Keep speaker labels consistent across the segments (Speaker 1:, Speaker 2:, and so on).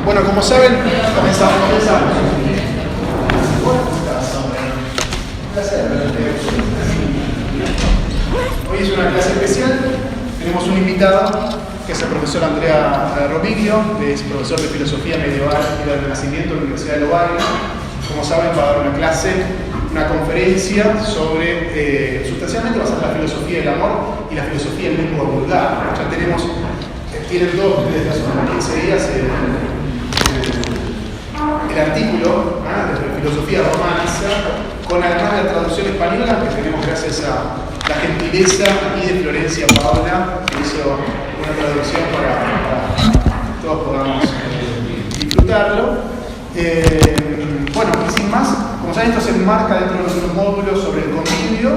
Speaker 1: Bueno, como saben, comenzamos. Hoy es una clase especial. Tenemos un invitado que es el profesor Andrea Roviglio, que es profesor de Filosofía Medieval y del Renacimiento de la Universidad de Lovaina. Como saben, va a dar una clase, una conferencia sobre, sustancialmente basada en la filosofía del amor y la filosofía en lengua vulgar. Ya tenemos, tienen dos, desde hace unos 15 días, el artículo de Filosofía Romanza, con además la traducción española que tenemos gracias a la gentileza aquí de Florencia Paola, que hizo una traducción para que todos podamos disfrutarlo. Bueno, y sin más, como saben, esto se enmarca dentro de nuestros módulos sobre el convivio.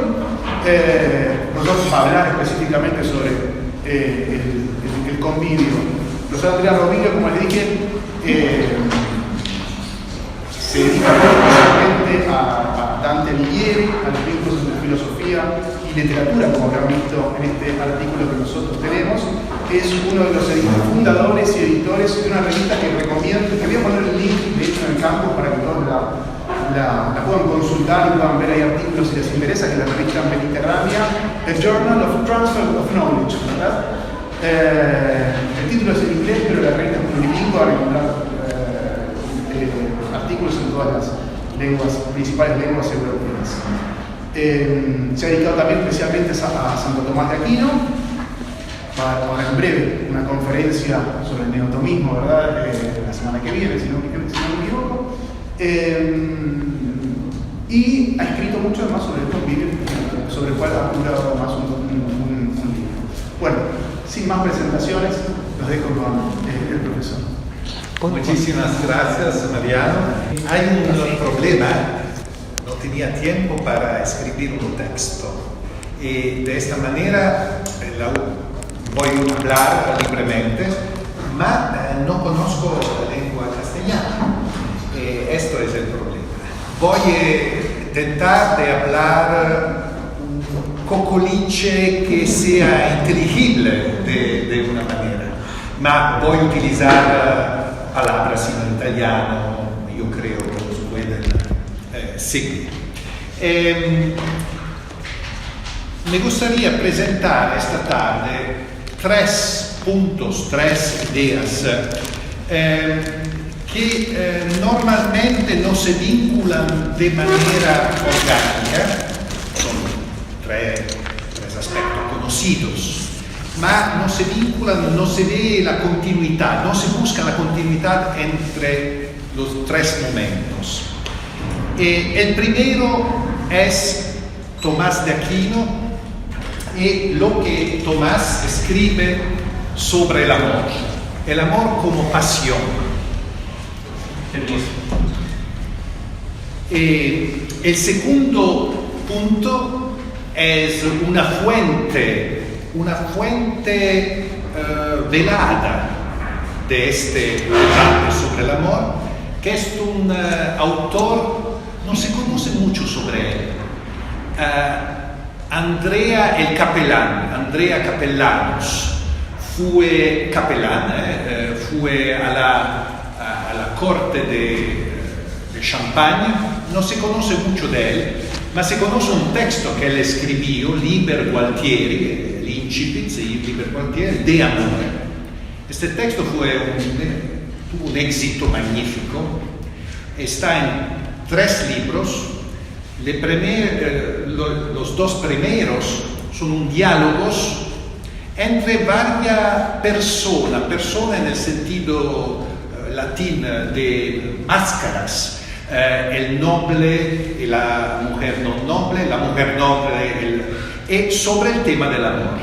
Speaker 1: Nosotros vamos a hablar específicamente sobre el convivio. El profesor Andrea Roviglio, como les dije, se dedica especialmente a Dante Alighieri, a los vínculos entre filosofía y literatura, como habrán visto en este artículo que nosotros tenemos. Es uno de los fundadores y editores de una revista que recomiendo, que voy a poner el link de hecho en el campo para que todos la puedan consultar y puedan ver ahí artículos si les interesa, que es la revista mediterránea, The Journal of Transfer of Knowledge, ¿verdad? El título es en inglés, pero la revista es plurilingüe, van a encontrar artículos en todas las principales lenguas europeas. Se ha dedicado también especialmente a Santo Tomás de Aquino. Va a dar en breve una conferencia sobre el neotomismo, ¿verdad? La semana que viene, si no me equivoco. Y ha escrito mucho más sobre el convivio, sobre el cual ha publicado más un libro. Bueno, sin más presentaciones, los dejo con el profesor.
Speaker 2: Muchísimas gracias, Mariano. Hay un problema, no tenía tiempo para escribir un texto. Y de esta manera voy a hablar libremente, pero no conozco la lengua castellana. Esto es el problema. Voy a intentar de hablar un cocoliche que sea inteligible de una manera, pero voy a utilizar palabras en italiano, yo creo que los pueden seguir. Me gustaría presentar esta tarde 3 puntos, 3 ideas que normalmente no se vinculan de manera orgánica, son 3 aspectos conocidos, ma no se vinculan, no se ve la continuidad, no se busca la continuidad entre los 3 momentos. El primero es Tomás de Aquino y lo que Tomás escribe sobre el amor como pasión. El segundo punto es una fuente velada de este debate sobre el amor, que es un autor, no se conoce mucho sobre él, Andrea Capellanos. Fue capellán, fue a la corte de Champagne. No se conoce mucho de él, ma se conoce un texto que él escribió, Liber Gualtieri, l'Incipit, Liber Gualtieri, de amore. Este texto tuvo un éxito magnífico. Está en 3 libros. Los 2 primeros son diálogos entre varias personas, persona en el sentido latín de máscaras, el noble y la mujer no noble, la mujer noble, y sobre el tema del amor.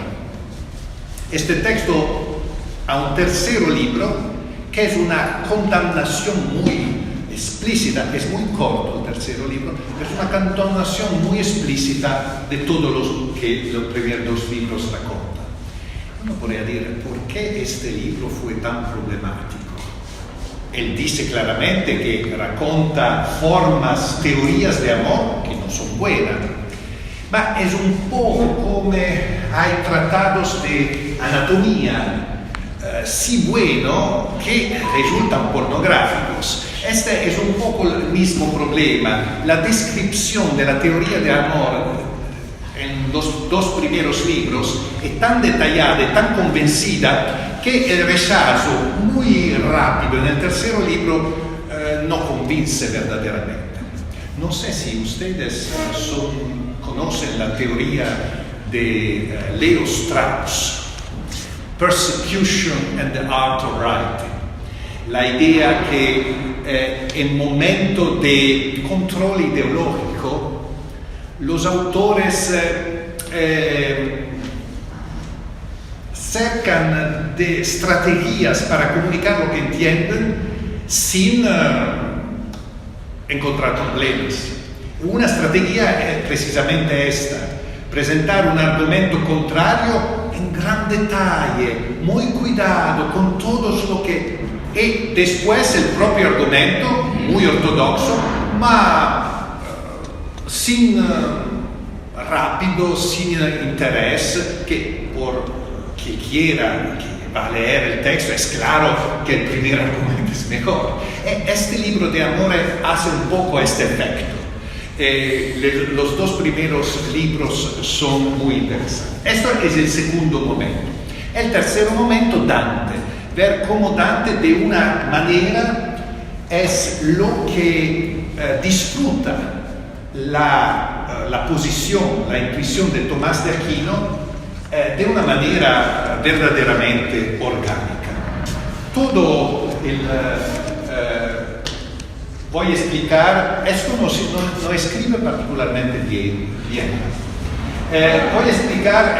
Speaker 2: Este texto ha un tercer libro que es una condenación muy explícita, es muy corto el tercer libro, es una condenación muy explícita de todo lo que los primeros 2 libros racontan. Uno podría decir, ¿por qué este libro fue tan problemático? Él dice claramente que racconta formas, teorías de amor que no son buenas, pero es un poco como hay tratados de anatomía sí bueno que resultan pornográficos. Este es un poco el mismo problema. La descripción de la teoría de amor en los dos primeros libros es tan detallada y tan convencida que el rechazo muy rápido en el tercer libro no convence verdaderamente. No sé si ustedes conocen la teoría de Leo Strauss, Persecution and the Art of Writing. La idea que en momento de control ideológico los autores cercan de estrategias para comunicar lo que entienden sin encontrar problemas. Una estrategia es precisamente esta: presentar un argumento contrario en gran detalle, muy cuidado con todo lo que... y después el propio argumento, muy ortodoxo, ma sin rápido, sin interés, que por quien quiera que va a leer el texto es claro que el primer argumento es mejor. Este libro de amor hace un poco este efecto. Los dos primeros libros son muy interesantes. Esto es el segundo momento. El tercer momento, Dante. Ver cómo Dante de una manera es lo que disfruta la posición, la intuición de Tomás de Aquino de una manera verdaderamente orgánica. Todo el... voy a explicar, esto no escribe particularmente bien. Voy a explicar,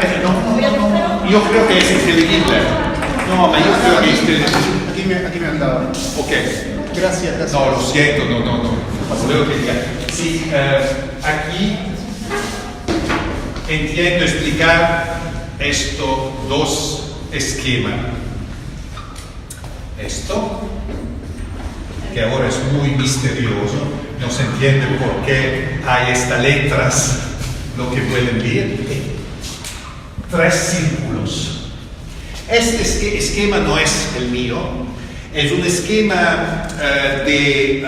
Speaker 2: yo creo que es inteligible. No, yo creo que es
Speaker 1: Aquí me han dado.
Speaker 2: Ok.
Speaker 1: Gracias.
Speaker 2: No, lo siento, no. Volevo clicar. Sí, aquí entiendo explicar estos dos esquemas. Esto, que ahora es muy misterioso, no se entiende por qué hay estas letras, lo que pueden ver. 3 círculos. Este esquema no es el mío, es un esquema de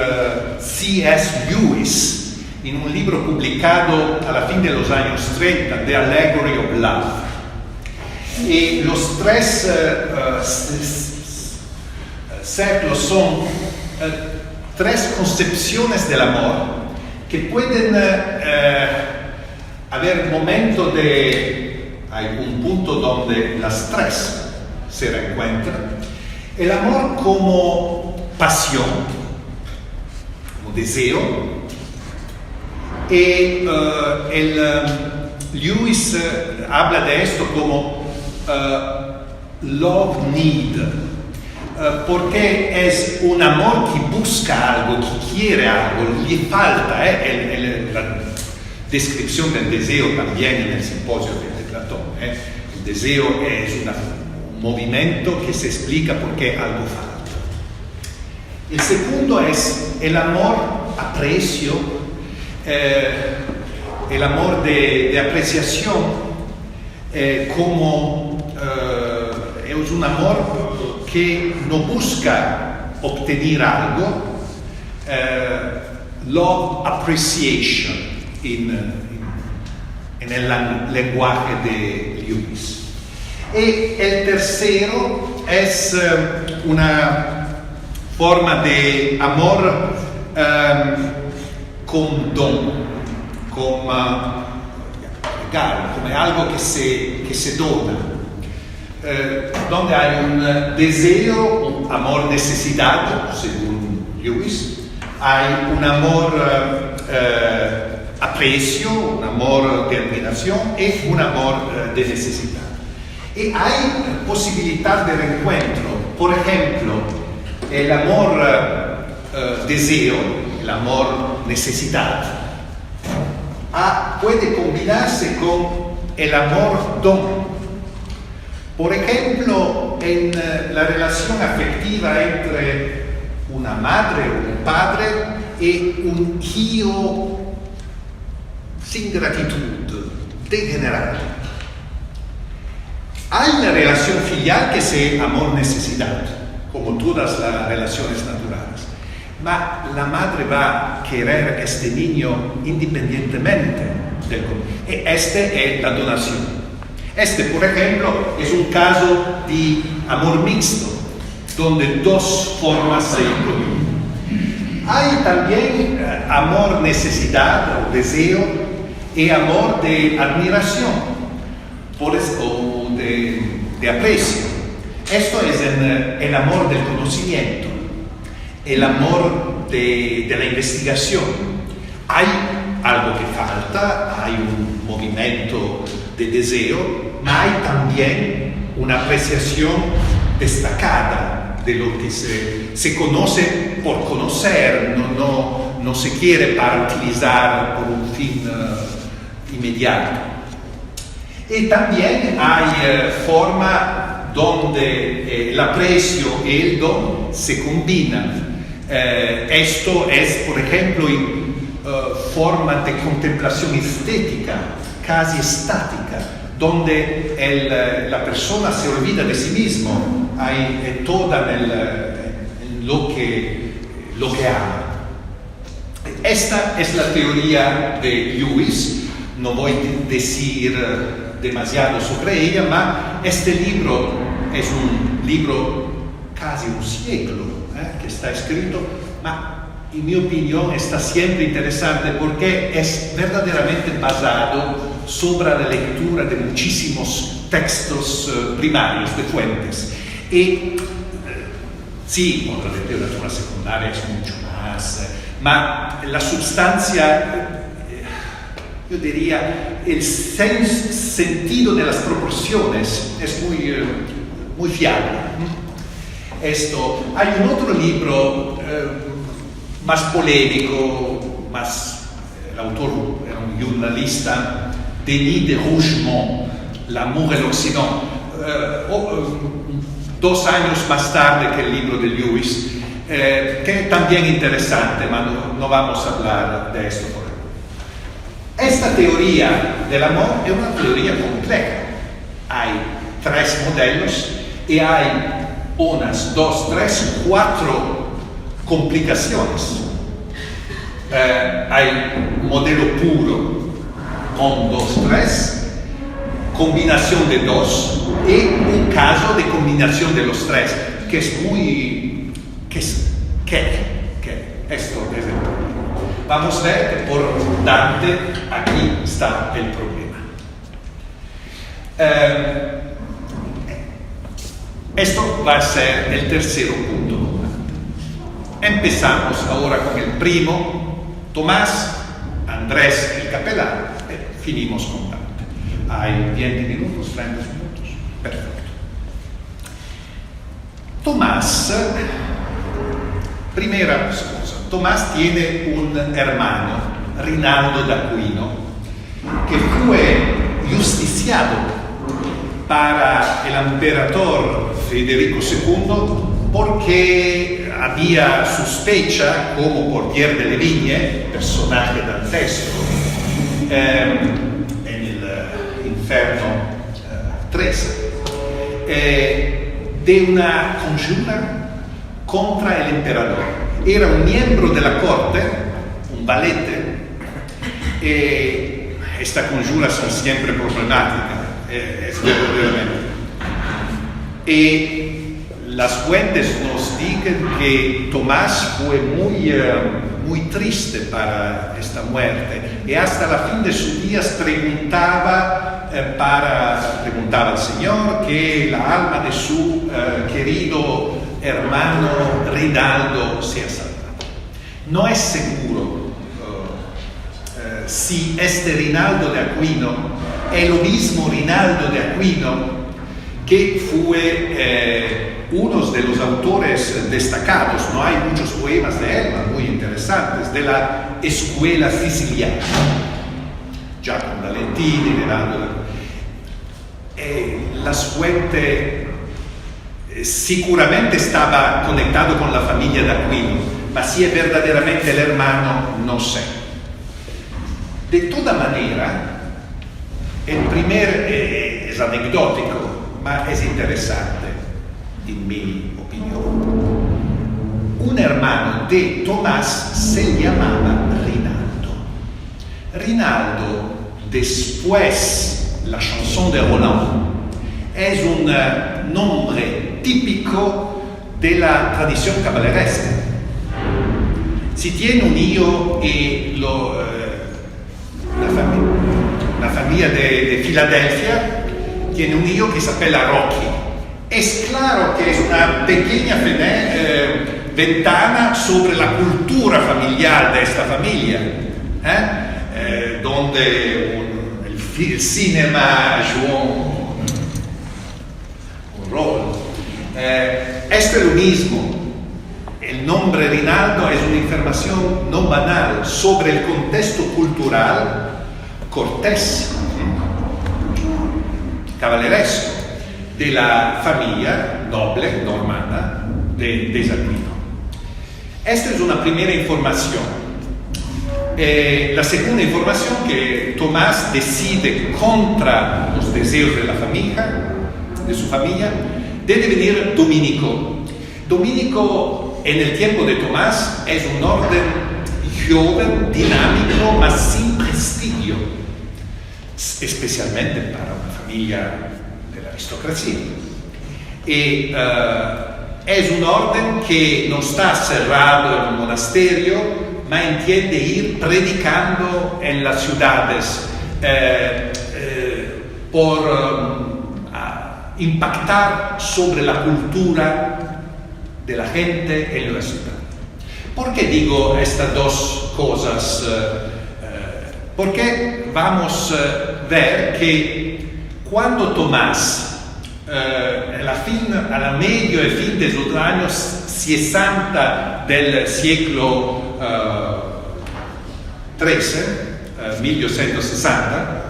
Speaker 2: C.S. Lewis, en un libro publicado a la fin de los años 30, The Allegory of Love. Y los 3 círculos son 3 concepciones del amor que pueden haber momentos hay un punto donde las 3 se reencuentran. El amor como pasión, como deseo, y Lewis habla de esto como love need, porque es un amor que busca algo, que quiere algo, le falta. La descripción del deseo también en el simposio de Platón. El deseo es un movimiento que se explica por qué algo falta. El segundo es el amor aprecio, el amor de apreciación, como es un amor que no busca obtener algo, love appreciation en el lenguaje de Lewis. Y el tercero es una forma de amor con don, como regalo, como algo que se dona, donde hay un deseo, un amor necesidad, según Lewis, hay un amor aprecio, un amor de admiración y un amor de necesidad. Y hay posibilidad de reencuentro. Por ejemplo, el amor deseo, el amor necesidad, puede combinarse con el amor don. Por ejemplo, en la relación afectiva entre una madre o un padre y un hijo sin gratitud, degenerado. Hay la relación filial que es amor-necesidad, como todas las relaciones naturales. Ma la madre va a querer a este niño independientemente del y este es la donación. Este, por ejemplo, es un caso de amor mixto, donde dos formas se incluyen. Hay también amor-necesidad o deseo y amor de admiración, por eso, o de aprecio. Esto es el amor del conocimiento, el amor de la investigación. Hay algo que falta, hay un movimiento de deseo, pero hay también una apreciación destacada de lo que se conoce por conocer, no se quiere para utilizar por un fin inmediato. Y también hay forma donde el aprecio y el don se combinan. Esto es, por ejemplo, forma de contemplación estética, casi estática, donde la persona se olvida de sí mismo, hay toda en lo que ama. Esta es la teoría de Lewis. No voy a decir demasiado sobre ella, pero este libro es un libro casi un siglo que está escrito, pero en mi opinión está siempre interesante porque es verdaderamente basado sobre la lectura de muchísimos textos primarios, de fuentes. Y sí, con la literatura secundaria es mucho más, pero la sustancia, yo diría, el sentido de las proporciones es muy fiable. Hay un otro libro más polémico, el autor era un journalista, Denis de Rougemont, L'amour et l'Occident, 2 años más tarde que el libro de Lewis, que es también interesante, pero no vamos a hablar de esto por hoy. Esta teoría del amor es una teoría compleja. Hay 3 modelos y hay 1, 2, 3, 4 complicaciones. Hay un modelo puro con 2, 3, combinación de 2 y un caso de combinación de los 3, que es muy... que esto es el problema. Vamos a ver que por Dante aquí está el problema. Esto va a ser el tercero punto. Empezamos ahora con el primo, Tomás, Andrés el capellán, y finimos con Dante. Hay 20 minutos, 30 minutos. Perfecto. Tomás, primera cosa, Tomás tiene un hermano, Rinaldo d'Aquino, que fue justiciado para el emperador Federico II porque había sospecha, como por Pierre de Levigne, personaje dantesco, en el Inferno 13, de una conjura contra el emperador. Era un miembro de la corte, un valete, y estas conjuras son siempre problemáticas, es verdaderamente. Y las fuentes nos dicen que Tomás fue muy triste para esta muerte y hasta la fin de sus días preguntaba al Señor que la alma de su querido hermano Rinaldo sea salvada. No es seguro si este Rinaldo de Aquino es lo mismo Rinaldo de Aquino que fue uno de los autores destacados, no hay muchos poemas de él, muy interesantes, de la escuela siciliana, Giacomo Valentini, Rinaldo. Las fuentes seguramente estaba conectado con la familia de Aquino, pero si es verdaderamente el hermano, no sé. De toda manera, el primer es anecdótico, ma es interesante, en mi opinión. Un hermano de Tomás se llamaba Rinaldo. Rinaldo, después la chanson de Roland, es un nombre típico de la tradición caballeresca. Si tiene un hijo y la familia de Filadelfia tiene un hijo que se llama Rocky, es claro que es una pequeña ventana sobre la cultura familiar de esta familia, donde el cinema jugó un rol. Esto es lo mismo. El nombre Rinaldo es una información no banal sobre el contexto cultural cortés, caballeresco, de la familia noble normanda de Salvino. Esta es una primera información. La segunda información, que Tomás decide contra los deseos de la familia, de su familia, de devenir dominico. Dominico, en el tiempo de Tomás, es un orden joven, dinámico, mas sin prestigio, especialmente para una familia de la aristocracia. Y es un orden que no está cerrado en un monasterio, ma entiende ir predicando en las ciudades por impactar sobre la cultura de la gente en la ciudad. ¿Por qué digo estas dos cosas? Porque vamos a ver que cuando Tomás, a la medio y fin de los años 60 del siglo XIII, 1860,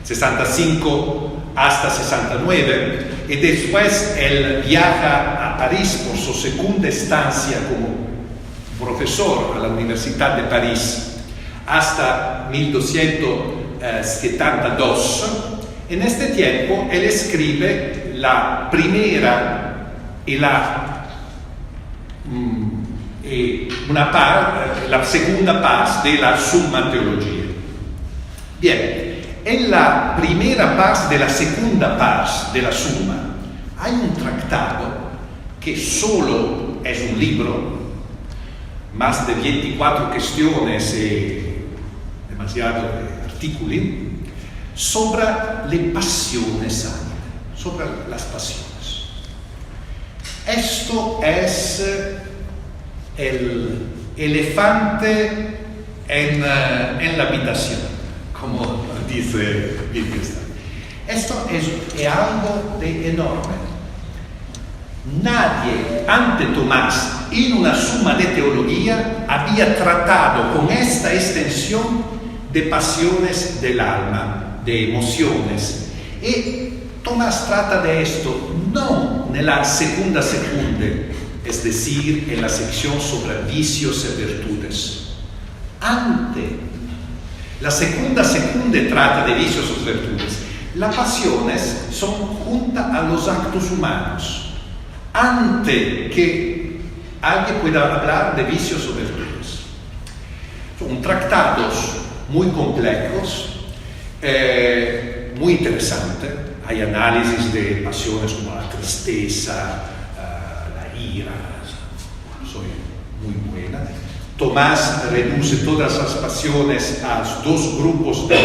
Speaker 2: 65 hasta 69, y después él viaja a París por su segunda estancia como profesor a la Universidad de París hasta 1272. En este tiempo él escribe la primera y la segunda parte de la Summa Teologia. Bien, en la primera parte de la segunda parte de la Summa hay un tratado que solo es un libro, más de 24 cuestiones y demasiados artículos, sobre las pasiones, sobre las pasiones. Esto es el elefante en la habitación, como dice Wittgenstein. Esto es algo de enorme. Nadie ante Tomás en una suma de teología había tratado con esta extensión de pasiones del alma, de emociones. Y Tomás trata de esto no en la segunda secunde, es decir, en la sección sobre vicios y virtudes. Ante la segunda secunde trata de vicios y virtudes. Las pasiones son juntas a los actos humanos. Antes que alguien pueda hablar de vicios o virtudes. Son tratados muy complejos, muy interesantes. Hay análisis de pasiones como la tristeza, la ira, soy muy buena. Tomás reduce todas las pasiones a dos grupos de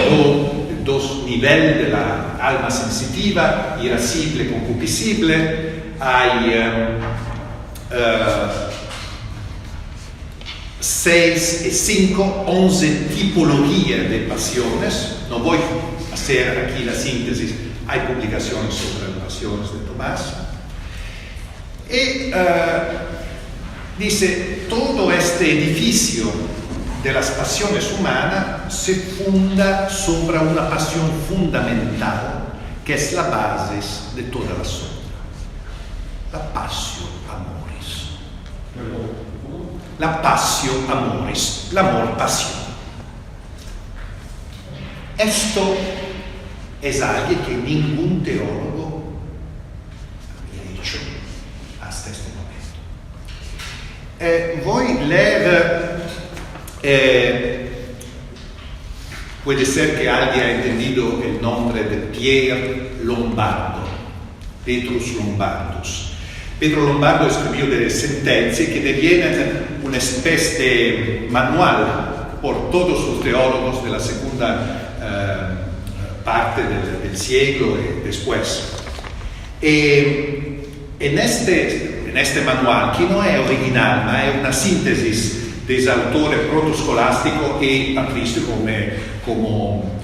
Speaker 2: dos niveles de la alma sensitiva, irascible, concupiscible. Hay 6 y 5, 11 tipologías de pasiones. No voy a hacer aquí la síntesis, hay publicaciones sobre las pasiones de Tomás. Y dice, todo este edificio de las pasiones humanas se funda sobre una pasión fundamental, que es la base de toda la obra. La passio amoris. La passio amoris, l'amor pasión. Esto es algo que ningún teólogo Voy a leer, puede ser que alguien haya entendido el nombre de Pier Lombardo, Petrus Lombardus. Pedro Lombardo escribió de sentencias que devienen una especie de manual por todos los teólogos de la segunda parte del siglo y después. En este manual, que no es original, ma es una síntesis de autores protoscolásticos y patrísticos como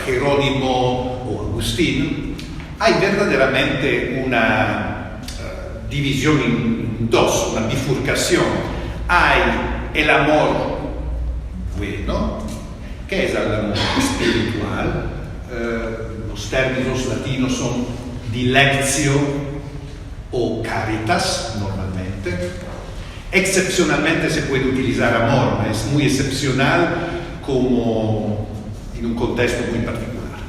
Speaker 2: Jerónimo o Agustín, hay verdaderamente una división en dos, una bifurcación. Hay el amor bueno, que es el amor espiritual. Los términos latinos son dilectio o caritas, normalmente. Excepcionalmente se puede utilizar amor, es muy excepcional como en un contexto muy particular.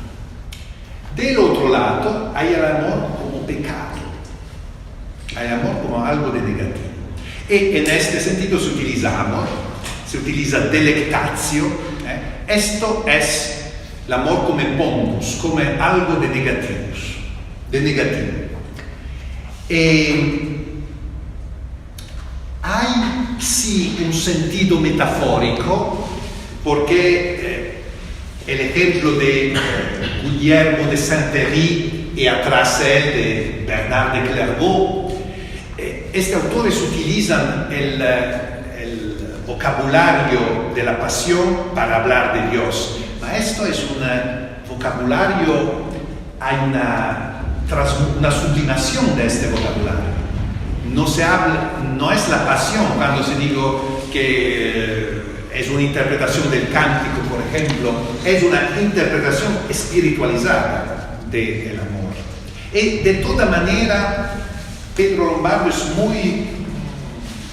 Speaker 2: Del otro lado hay el amor como pecado. Hay amor como algo de negativo. Y en este sentido se utiliza amor, se utiliza delectatio. Esto es el amor como pondus, como algo de negativo. Hay sí un sentido metafórico, porque el ejemplo de Guillermo de Saint-Péry y atrás él de Bernard de Clairvaux, estos autores utilizan el vocabulario de la pasión para hablar de Dios. Ma esto es un vocabulario, hay una sublimación de este vocabulario. No es la pasión cuando se digo que es una interpretación del cántico, por ejemplo, es una interpretación espiritualizada del amor. Y de toda manera, Pedro Lombardo es muy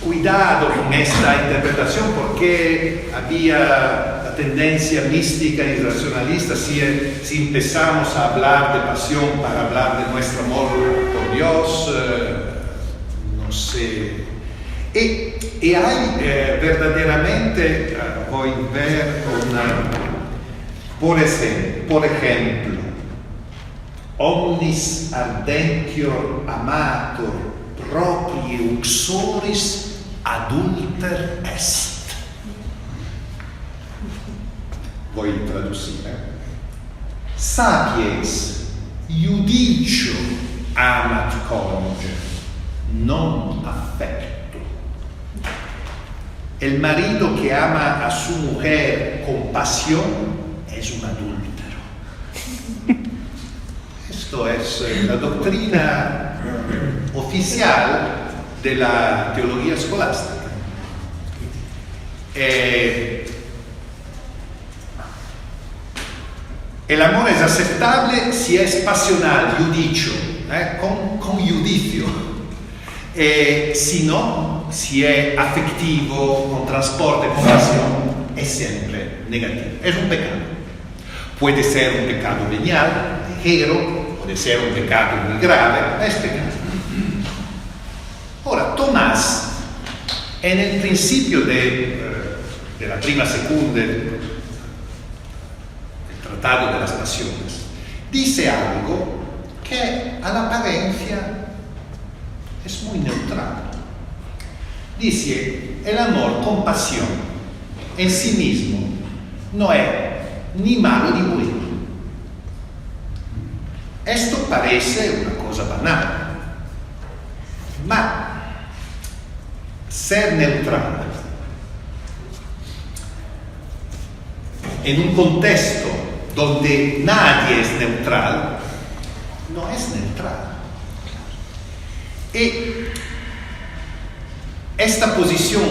Speaker 2: cuidado con esta interpretación porque había la tendencia mística y racionalista si empezamos a hablar de pasión para hablar de nuestro amor por Dios, no sé. Y hay verdaderamente, voy a ver por ejemplo, omnis ardentior amator proprie uxoris adulter est. Voy a traducir. Sapiens iudicio amat coniuge, non affecto. El marido que ama a su mujer con pasión es un adúltero. Esto es la doctrina oficial de la teología escolástica. El amor es aceptable si es pasional, judicio, con judicio. Si no, si es afectivo, con transporte, con pasión, es siempre negativo. Es un pecado. Puede ser un pecado venial, ligero, puede ser un pecado muy grave, es pecado. Ahora, Tomás, en el principio de la prima secunda del Tratado de las Pasiones, dice algo que a la apariencia es muy neutral. Dice, el amor con pasión en sí mismo no es ni malo ni bueno. Esto parece una cosa banal, ma ser neutral en un contexto donde nadie es neutral, no es neutral. Y esta posición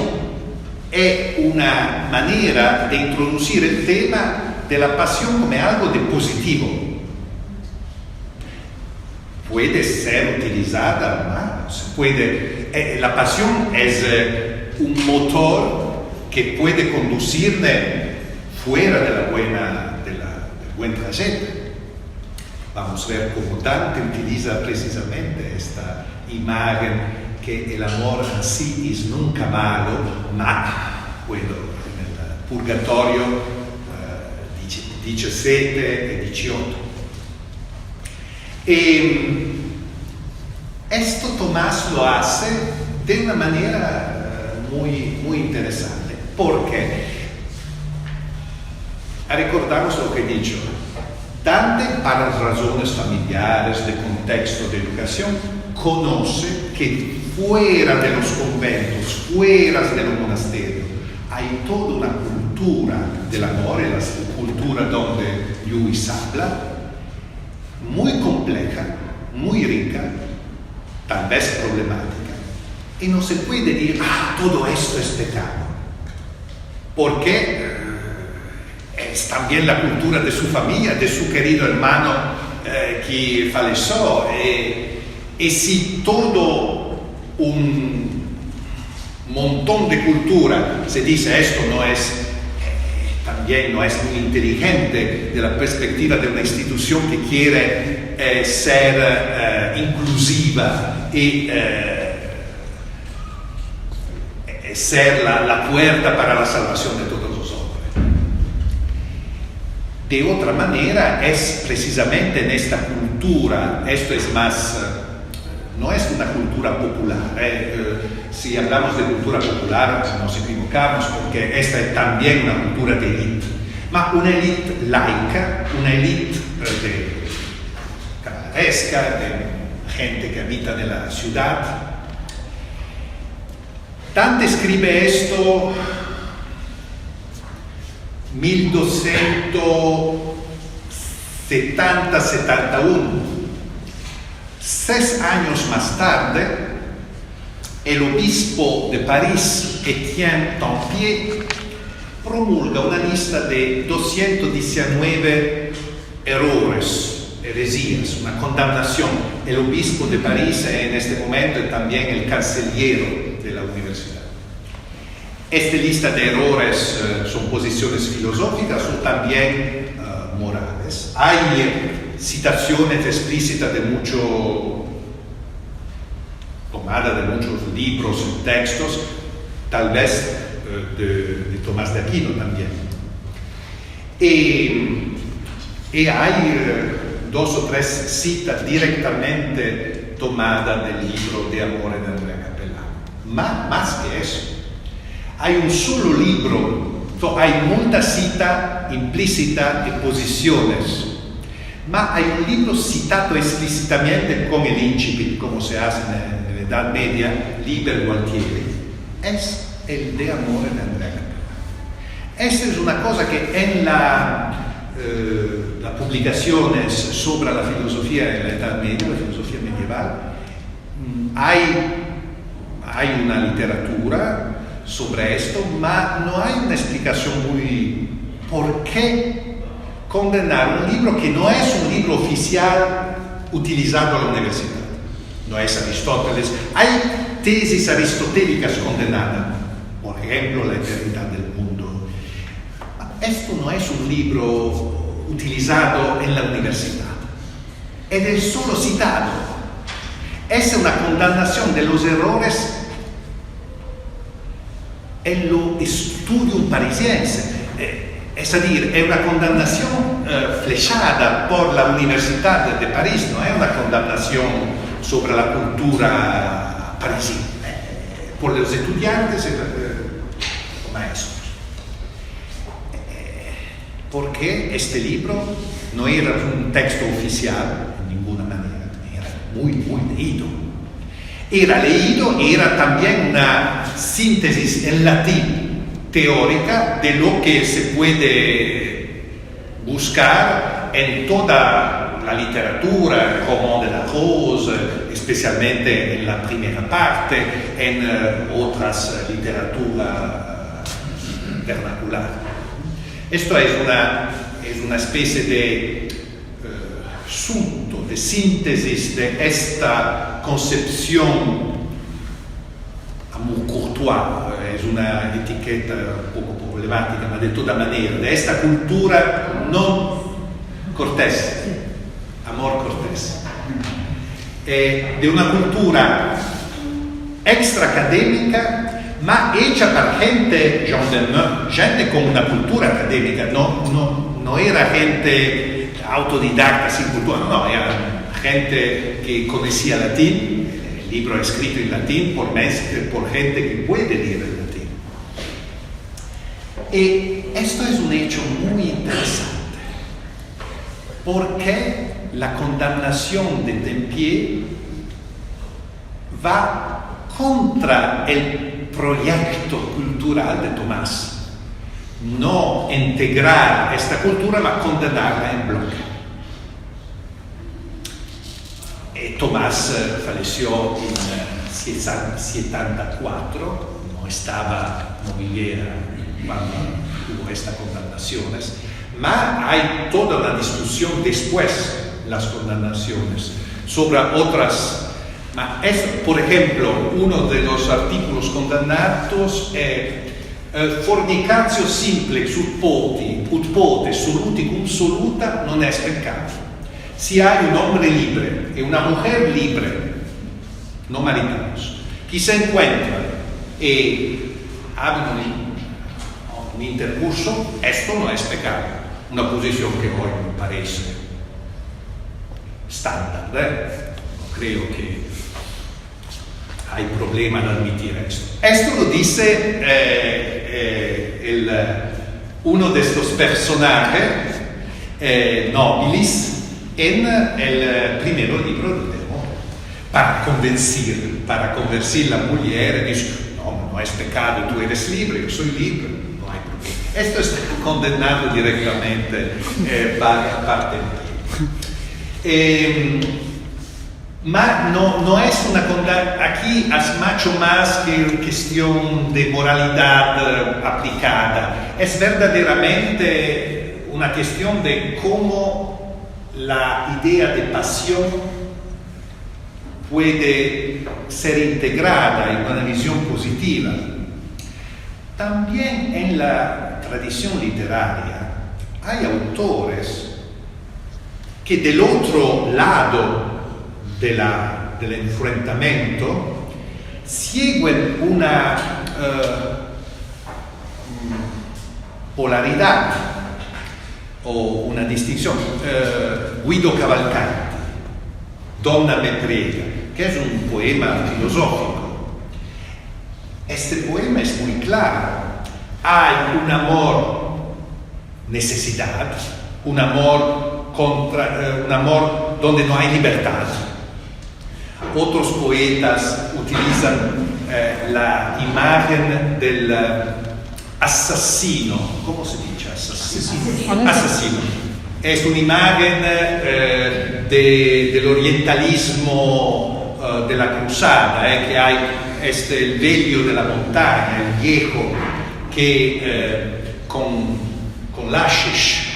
Speaker 2: es una manera de introducir el tema de la pasión como algo de positivo. Puede ser utilizada, la pasión es un motor que puede conducirme fuera del buen trayecto. Vamos a ver cómo Dante utiliza precisamente esta imagen que el amor en sí es nunca malo, ma quello nel Purgatorio 17 e 18. E esto Tomás lo hace de una manera muy, muy interesante, porque recordamos lo que he dicho. Dante, para razones familiares, de contexto, de educación, conoce que fuera de los conventos, fuera de los monasterios, hay toda una cultura del amor, la cultura donde Lewis habla, muy compleja, muy rica, tal vez problemática. Y no se puede decir, todo esto es pecado, porque es también la cultura de su familia, de su querido hermano que falleció. Y si todo un montón de cultura se dice esto no es, también no es muy inteligente de la perspectiva de una institución que quiere ser inclusiva y ser la puerta para la salvación de todos los hombres. De otra manera, es precisamente en esta cultura, esto es más, no es una cultura popular. Si hablamos de cultura popular, nos equivocamos, porque esta es también una cultura de élite, ma una élite laica, una élite caballeresca, de gente que habita en la ciudad. Dante escribe esto 1270-71. 6 años más tarde, el obispo de París, Etienne Tempier, promulga una lista de 219 errores, heresías, una condenación. El obispo de París en este momento es también el canciller de la universidad. Esta lista de errores son posiciones filosóficas o también morales. Hay citaciones explícitas de tomadas de muchos libros y textos, tal vez de Tomás de Aquino también. Y hay 2 o 3 citas directamente tomadas del libro de Amore de Andrea Capellano. Más que eso, hay un solo libro, hay mucha cita implícita y posiciones, ma hay un libro citado explícitamente con el incipit, como se hace en la Edad Media, Liber Gualtieri, es el de Amore de Andrea Capellano. Esta es una cosa que en las publicaciones sobre la filosofía en la Edad Media, la filosofía medieval, hay una literatura sobre esto, ma no hay una explicación muy por qué condenar un libro que no es un libro oficial utilizado a la universidad. No es Aristóteles. Hay tesis aristotélicas condenadas, por ejemplo, la eternidad del mundo. Esto no es un libro utilizado en la universidad. Es solo citado. Es una condenación de los errores en lo studium parisiense, es decir, es una condenación flechada por la Universidad de París, no es una condenación sobre la cultura parisina, por los estudiantes y los maestros. Porque este libro no era un texto oficial en ninguna manera, era muy, muy leído. Era leído y era también una síntesis en latín teórica de lo que se puede buscar en toda la literatura, Roman de la Rose, especialmente en la primera parte, en otras literaturas vernacular. Esto es una especie de asunto, de síntesis de esta concepción amour courtois, es una etiqueta un poco problemática, ma de toda manera, de esta cultura no cortés, amor cortés, de una cultura extra académica, ma hecha para gente, gente con una cultura académica, no era gente autodidacta sin cultura, no, era gente que conocía latín, el libro escrito en latín por gente que puede leer el latín. Y esto es un hecho muy interesante, porque la condenación de Tempier va contra el proyecto cultural de Tomás. No integrar esta cultura, ma condenarla en bloque. Tomás falleció en 74, no vivía cuando hubo estas condenaciones, ma hay toda una discusión después las condenaciones sobre otras. Por ejemplo, uno de los artículos condenados es fornicatio simplex ut pote soluticum soluta non es peccato. Si hay un hombre libre y una mujer libre, no maritados, que se encuentran y abren un intercurso, esto no es pecado. Una posición que hoy me parece estándar, no creo que hay problema en admitir esto. Esto lo dice uno de estos personajes nobilis en el primero libro de León, para convencer la mujer, dice, no es pecado, tú eres libre, yo soy libre, no hay problema. Esto está condenado directamente parte de ma no es una condena, aquí es mucho más que cuestión de moralidad aplicada, es verdaderamente una cuestión de cómo la idea de pasión puede ser integrada en una visión positiva. También en la tradición literaria hay autores que del otro lado del enfrentamiento siguen una polaridad o una distinción. Guido Cavalcanti, Donna me prega, que es un poema filosófico. Este poema es muy claro. Hay un amor necesidad, un amor donde no hay libertad. Otros poetas utilizan la imagen del asesino. ¿Cómo se dice asesino? Asesino. Es una imagen del orientalismo de la cruzada, que hay el vello de la montaña, el viejo que con hashish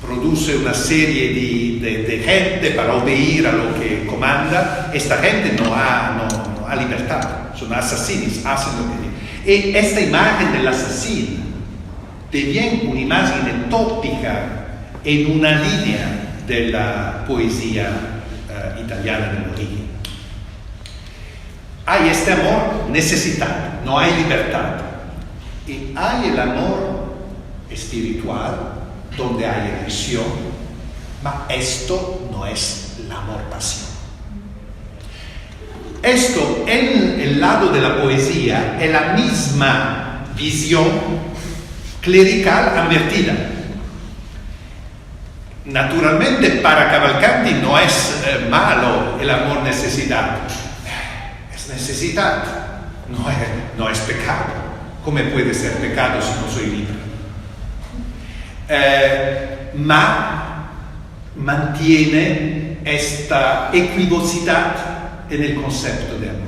Speaker 2: produce una serie de gente para obeir a lo que comanda. Esta gente no ha libertad, son asesinos, hacen lo que dicen. Y esta imagen del asesino deviene una imagen tópica en una línea de la poesía italiana del origen. Hay este amor necesitado, no hay libertad. Y hay el amor espiritual, donde hay elección, pero esto no es el amor-pasión. Esto, en el lado de la poesía, es la misma visión clerical advertida. Naturalmente, para Cavalcanti no es malo el amor necesidad. Es necesidad, no es pecado. ¿Cómo puede ser pecado si no soy libre? Ma mantiene esta equivocidad en el concepto de amor.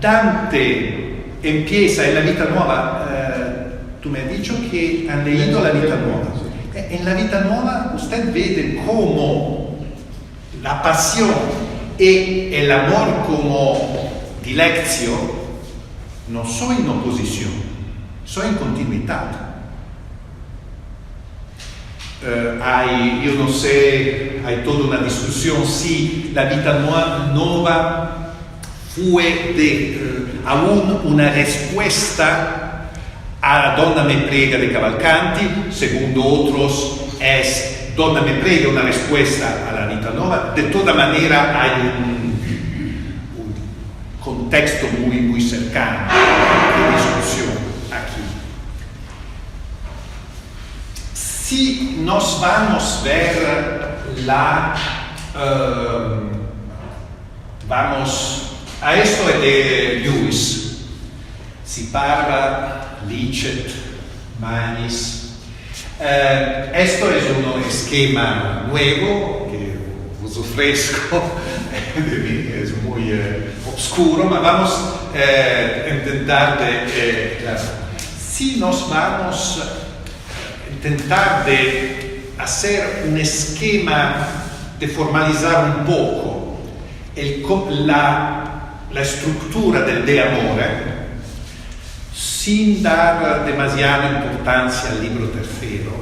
Speaker 2: Dante empieza en la Vita Nuova, tú me has dicho que han leído la Vita Nuova. En la Vita Nuova usted ve cómo la pasión y el amor como dilección no son en oposición, son en continuidad. Yo no sé, hay toda una discusión si la Vita Nuova fue aún una respuesta a Donna me prega de Cavalcanti, segundo otros es Donna me prega una respuesta a la Vita Nuova. De toda manera hay un contexto muy cercano de discusión aquí. Si nos vamos a ver a esto es de Lewis, si parla, licet, manis. Esto es un esquema nuevo que os ofrezco, es muy oscuro, pero vamos a intentar claro. Si nos vamos a intentar de hacer un esquema, de formalizar un poco la estructura del De Amore, sin dar demasiada importancia al libro tercero,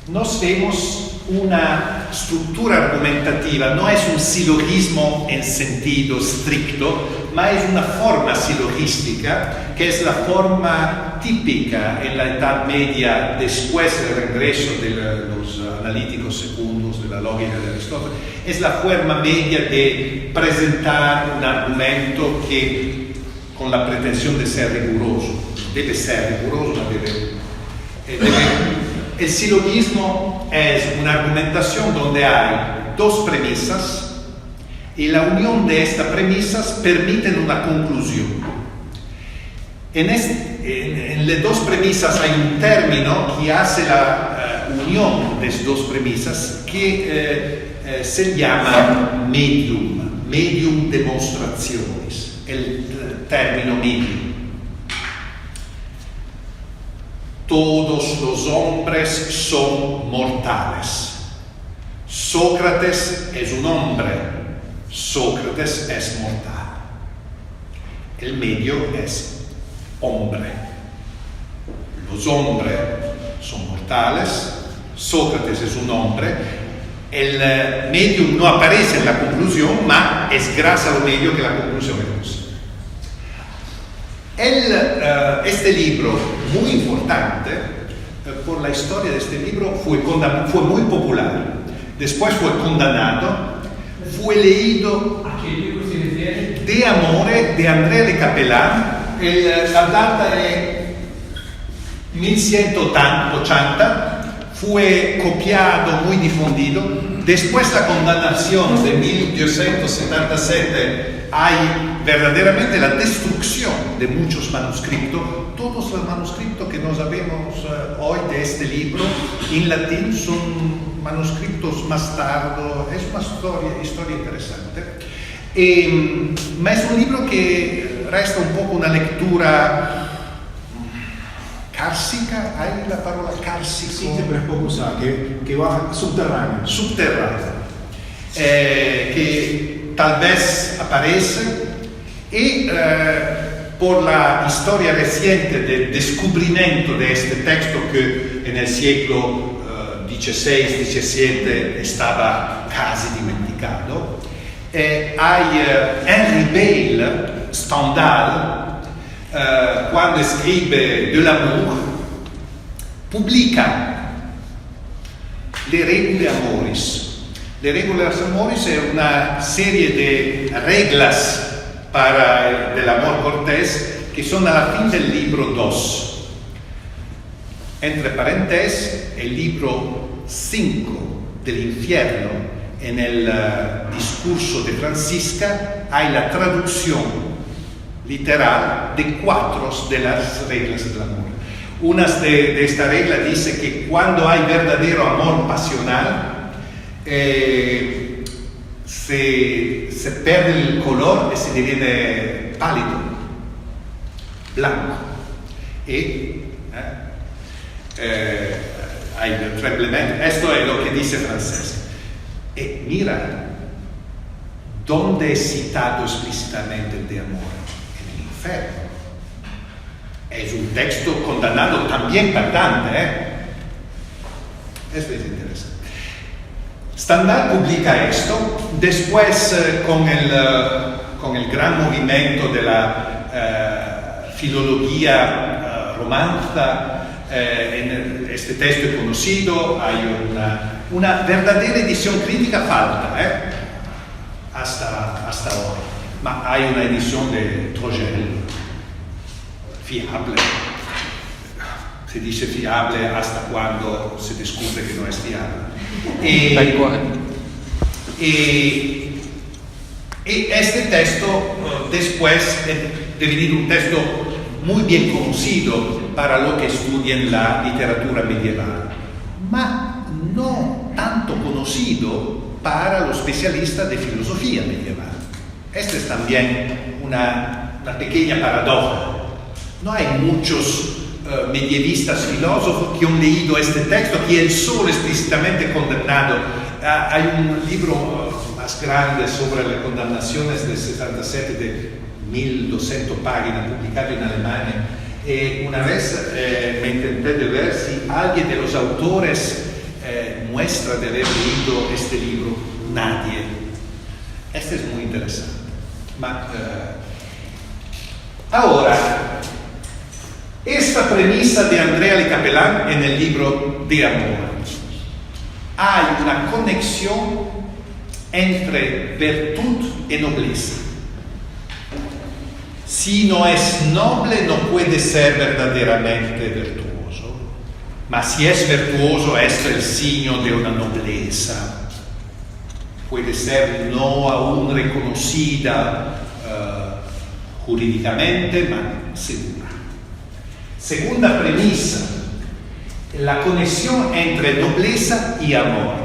Speaker 2: nos vemos una estructura argumentativa, no es un silogismo en sentido estricto, ma es una forma silogística, que es la forma típica en la Edad Media después del regreso de los analíticos secundos de la lógica de Aristóteles. Es la forma media de presentar un argumento que con la pretensión de ser riguroso, debe ser riguroso, el silogismo es una argumentación donde hay dos premisas y la unión de estas premisas permite una conclusión. En las dos premisas hay un término que hace la unión de estas dos premisas que se llama medium demonstraciones, el término medium. Todos los hombres son mortales. Sócrates es un hombre. Sócrates es mortal. El medio es hombre. Los hombres son mortales. Sócrates es un hombre. El medium no aparece en la conclusión, ma es gracias al medio que la conclusión es posible. Este libro, muy importante por la historia de este libro, fue muy popular. Después fue condenado, fue leído.
Speaker 3: ¿A qué libro se refiere?
Speaker 2: De Amore, de Andrea de Capellan. La data es 1180, fue copiado, muy difundido. Después la condenación de 1277 hay verdaderamente la destrucción de muchos manuscritos. Todos los manuscritos que nos sabemos hoy de este libro en latín son manuscritos más tardos. Es una historia interesante. Ma es un libro que resta un poco una lectura cársica. ¿Hay la palabra cársico?
Speaker 1: Sí, pero es poco usada, que va subterráneo.
Speaker 2: Que tal vez aparece y por la historia reciente del descubrimiento de este texto que en el siglo XVI, XVII estaba casi dimenticado, hay Henri Beyle, Stendhal, cuando escribe De l'Amour, publica Le Regule Amoris. Le Regulas Amoris es una serie de reglas para el amor cortés que son a la fin del libro 2. Entre paréntesis, el libro 5 del infierno, en el discurso de Francisca, hay la traducción literal de 4 de las reglas del amor. Una de estas reglas dice que cuando hay verdadero amor pasional, se pierde el color y se diviene pálido, blanco. Y hay el tremblemento. Esto es lo que dice Francesca. Y mira, ¿dónde es citado explícitamente el de amor? En el infierno. Es un texto condenado también bastante. Esto es interesante. Stendhal publica esto, después con el con el gran movimiento de la filología romanza. En este texto es conocido, hay una verdadera edición crítica falta, hasta ahora, ma hay una edición de Trogel fiable. Se dice fiable hasta cuando se descubre que no es fiable.
Speaker 3: Tal cual.
Speaker 2: Y este texto después es devenido un texto muy bien conocido para los que estudian la literatura medieval, ma no tanto conocido para los especialistas de filosofía medieval. Esta es también una pequeña paradoja. No hay muchos medievistas filósofos que han leído este texto, que es solo explícitamente condenado. Hay un libro más grande sobre las condenaciones del 67 de 1200 páginas, publicado en Alemania. Una vez me intenté de ver si alguien de los autores muestra de haber leído este libro. Nadie. Este es muy interesante. Ahora, esta premisa de Andrea Le Capellan en el libro de amor. Hay una conexión entre virtud y nobleza. Si no es noble, no puede ser verdaderamente virtuoso. Mas si es virtuoso, es el signo de una nobleza. Puede ser no aún reconocida jurídicamente, ma segura. Segunda premisa, la conexión entre nobleza y amor.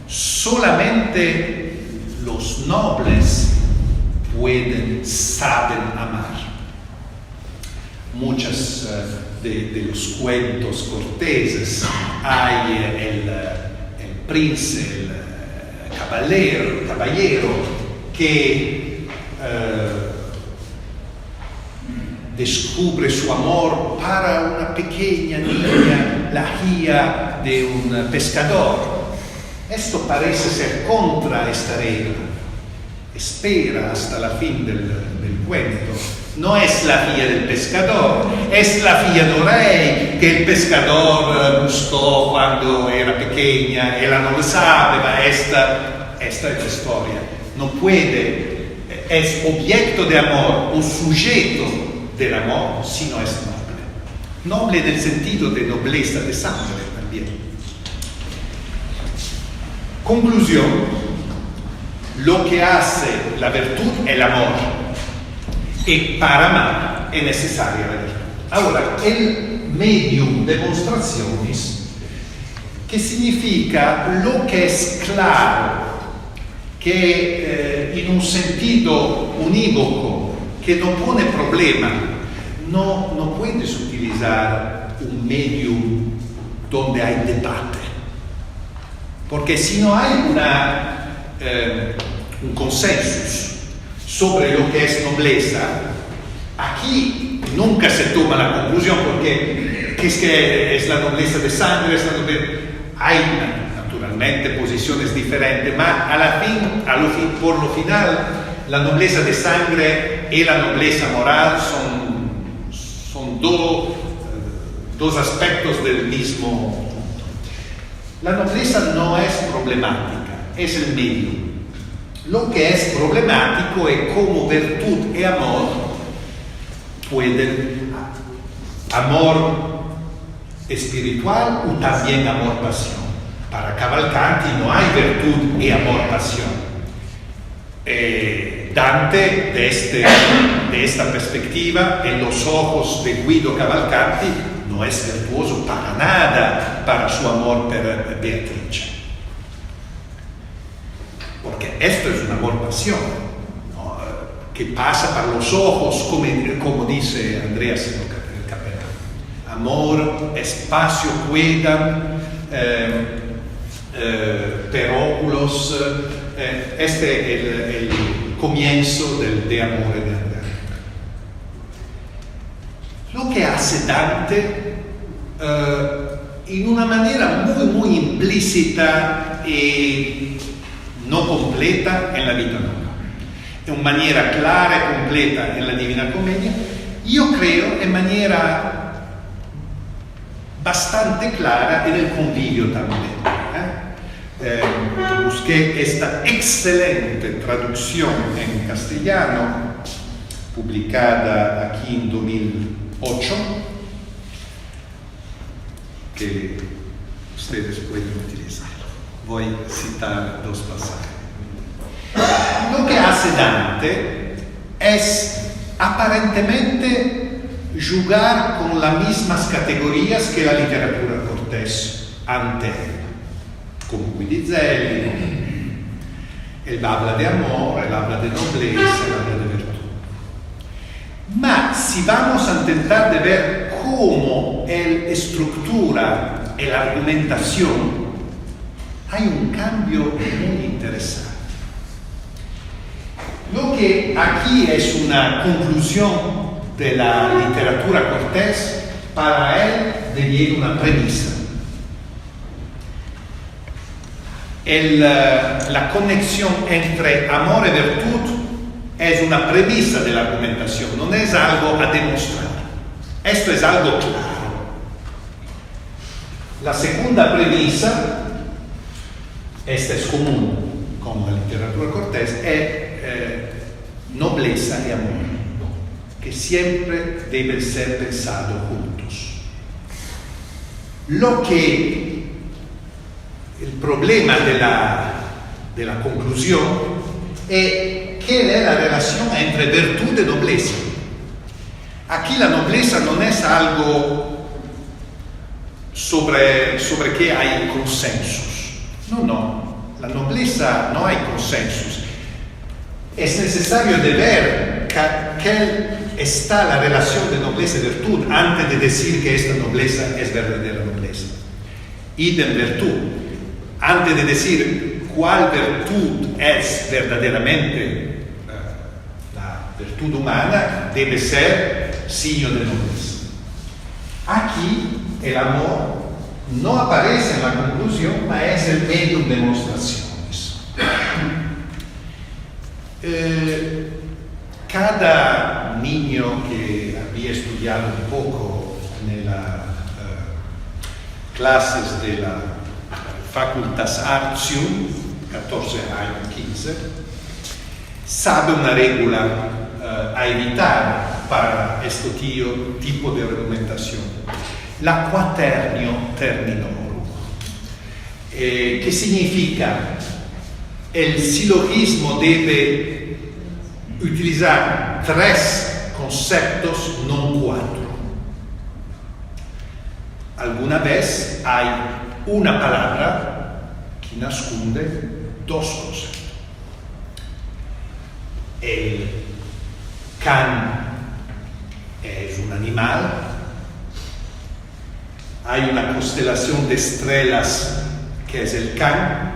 Speaker 2: Solamente los nobles saben amar. Muchos de los cuentos corteses hay el príncipe, el caballero que descubre su amor para una pequeña niña, la hija de un pescador. Esto parece ser contra esta regla. Espera hasta la fin del cuento. No es la hija del pescador, es la hija del rey que el pescador buscó cuando era pequeña. Ella no lo sabe, ma esta es la historia. No puede, es objeto de amor o sujeto del amor si no es noble. Noble en el sentido de nobleza de sangre también. Conclusión. Lo que hace la virtud es el amor, y para amar es necesaria la virtud. Ahora, el medium demostraciones, que significa lo que es claro, que en un sentido unívoco, que no pone problema, no puedes utilizar un medium donde hay debate, porque si no hay un consenso sobre lo que es nobleza, aquí nunca se toma la conclusión porque ¿qué es la nobleza de sangre? Hay naturalmente posiciones diferentes, pero por lo final la nobleza de sangre y la nobleza moral son dos aspectos del mismo punto. La nobleza no es problemática, es el medio. Lo que es problemático es cómo virtud y amor pueden, amor espiritual o también amor-pasión. Para Cavalcanti no hay virtud y amor-pasión. Dante, de esta perspectiva, en los ojos de Guido Cavalcanti, no es virtuoso para nada para su amor por Beatrice. Porque esto es un amor-pasión, ¿no? Que pasa por los ojos, como dice Andreas Le Capellan. Amor, espacio, quedam, per oculos. Este es el comienzo de amor de Andrea. Lo que hace Dante en una manera muy implícita y no completa en la vita nuova in maniera clara e completa nella Divina Commedia, io creo in maniera bastante clara en el convivio también. Busqué esta excelente traducción en castellano, publicada aquí en 2008, que ustedes pueden utilizar. Voy a citar dos pasajes. Lo que hace Dante es aparentemente jugar con las mismas categorías que la literatura cortés ante él, como Guidizelli. Él habla de amor, él habla de nobleza, él habla de virtud. Ma si vamos a intentar de ver cómo él estructura la argumentación, hay un cambio muy interesante. Lo que aquí es una conclusión de la literatura cortés, para él deviene una premisa. La conexión entre amor y virtud es una premisa de la argumentación, no es algo a demostrar. Esto es algo claro. La segunda premisa, esta es común con la literatura cortés, es nobleza y amor, que siempre deben ser pensados juntos. Lo que el problema de la conclusión es que es la relación entre virtud y nobleza. Aquí la nobleza no es algo sobre que hay consensos. No, la nobleza no hay consensos. Es necesario de ver que está la relación de nobleza y virtud antes de decir que esta nobleza es verdadera nobleza. Idem virtud. Antes de decir cuál virtud es verdaderamente la virtud humana, debe ser signo de nobleza. Aquí el amor no aparece en la conclusión, pero es el medio de demostraciones. Cada niño que había estudiado un poco en las clases de la Facultas Artium, 14 años, 15, sabe una regla a evitar para este tipo de argumentación: la quaternio terminorum, que significa el silogismo debe utilizar 3 conceptos, no 4. Alguna vez hay una palabra que nasconde 2 conceptos. El can es un animal. Hay una constelación de estrellas que es el can.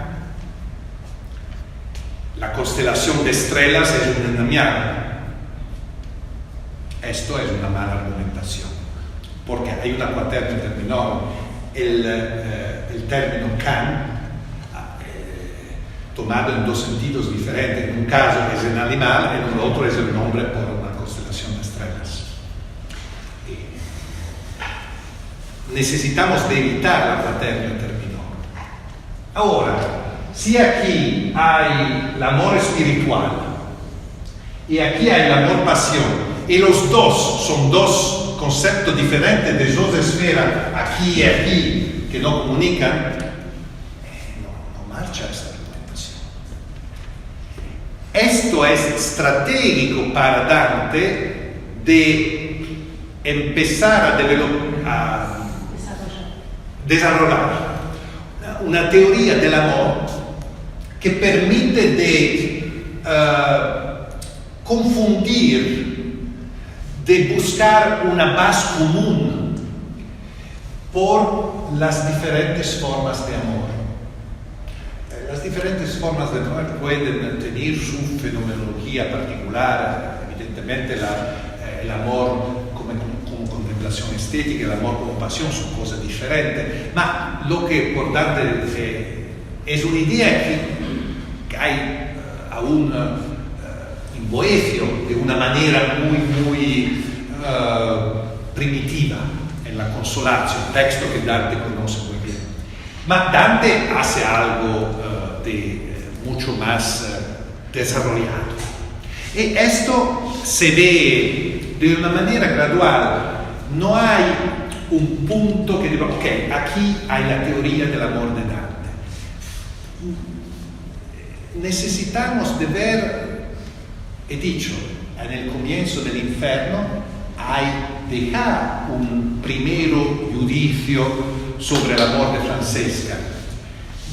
Speaker 2: La constelación de estrellas es un enemigo. Esto es una mala argumentación, porque hay una quaternio terminorum. El término can, tomado en 2 sentidos diferentes, en un caso es el animal, en el otro es el nombre por una constelación de estrellas. Necesitamos de evitar la quaternio terminorum. Ahora, si aquí hay el amor espiritual y aquí hay el amor pasión, y los dos son 2 conceptos diferentes de 2 esferas, aquí y aquí, que no comunican, no marcha esta argumentación. Esto es estratégico para Dante de empezar a desarrollar una teoría del amor que permite de confundir, de buscar una base común por las diferentes formas de amor. Las diferentes formas de amor pueden tener su fenomenología particular, evidentemente el amor como contemplación estética, el amor como pasión son cosas diferentes, pero lo que es importante es una idea que hay aún en Boecio, de una manera muy primitiva en la Consolatio, un texto que Dante conoce muy bien. Ma Dante hace algo mucho más desarrollado. Y esto se ve de una manera gradual. No hay un punto que diga, ok, aquí hay la teoría del amor de Dante. Necesitamos de ver, he dicho, en el comienzo del Inferno hay dejar un primero juicio sobre el amor de Francesca.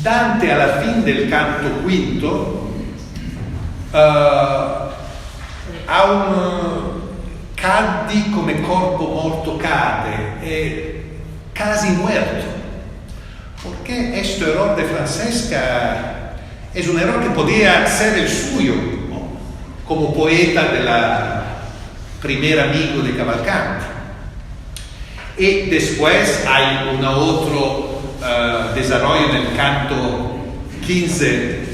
Speaker 2: Dante alla fine del canto quinto ha un caddi come corpo morto cade, casi muerto, porque este error de Francesca es un error que podía ser el suyo, ¿no? Como poeta de la primer amigo de Cavalcanti. Y después hay un otro desarrollo en el canto 15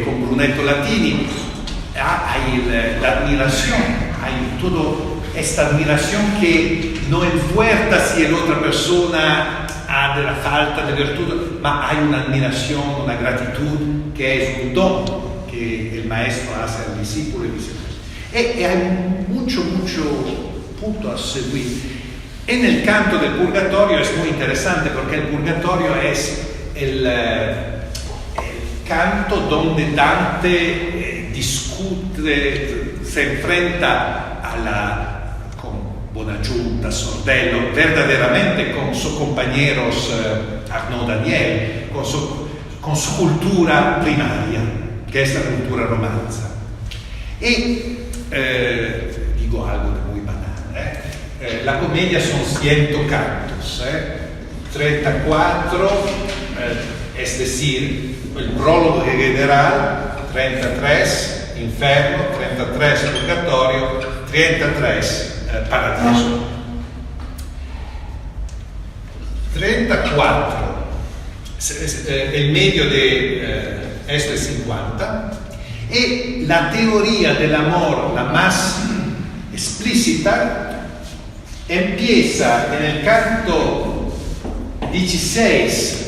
Speaker 2: con Brunetto Latini. Hay la admiración, hay toda esta admiración que no importa si la otra persona ha de la falta de virtud, ma hay una admiración, una gratitud que es un don que el maestro hace al discípulo y viceversa. Y hay mucho punto a seguir. En el canto del purgatorio es muy interesante porque el purgatorio es el canto donde Dante discute, se enfrenta con Bonagiunta, Sordello, verdaderamente con sus compañeros Arnaud Daniel, con su cultura primaria, que es la cultura romanza. Y digo algo de muy banal. La comedia son 100 cantos, 34, es decir, el prólogo general, 33 Inferno, 33 Purgatorio, 33 Paradiso. 34, el medio de esto es 50, y la teoría del amor, la más explícita, empieza en el canto 16,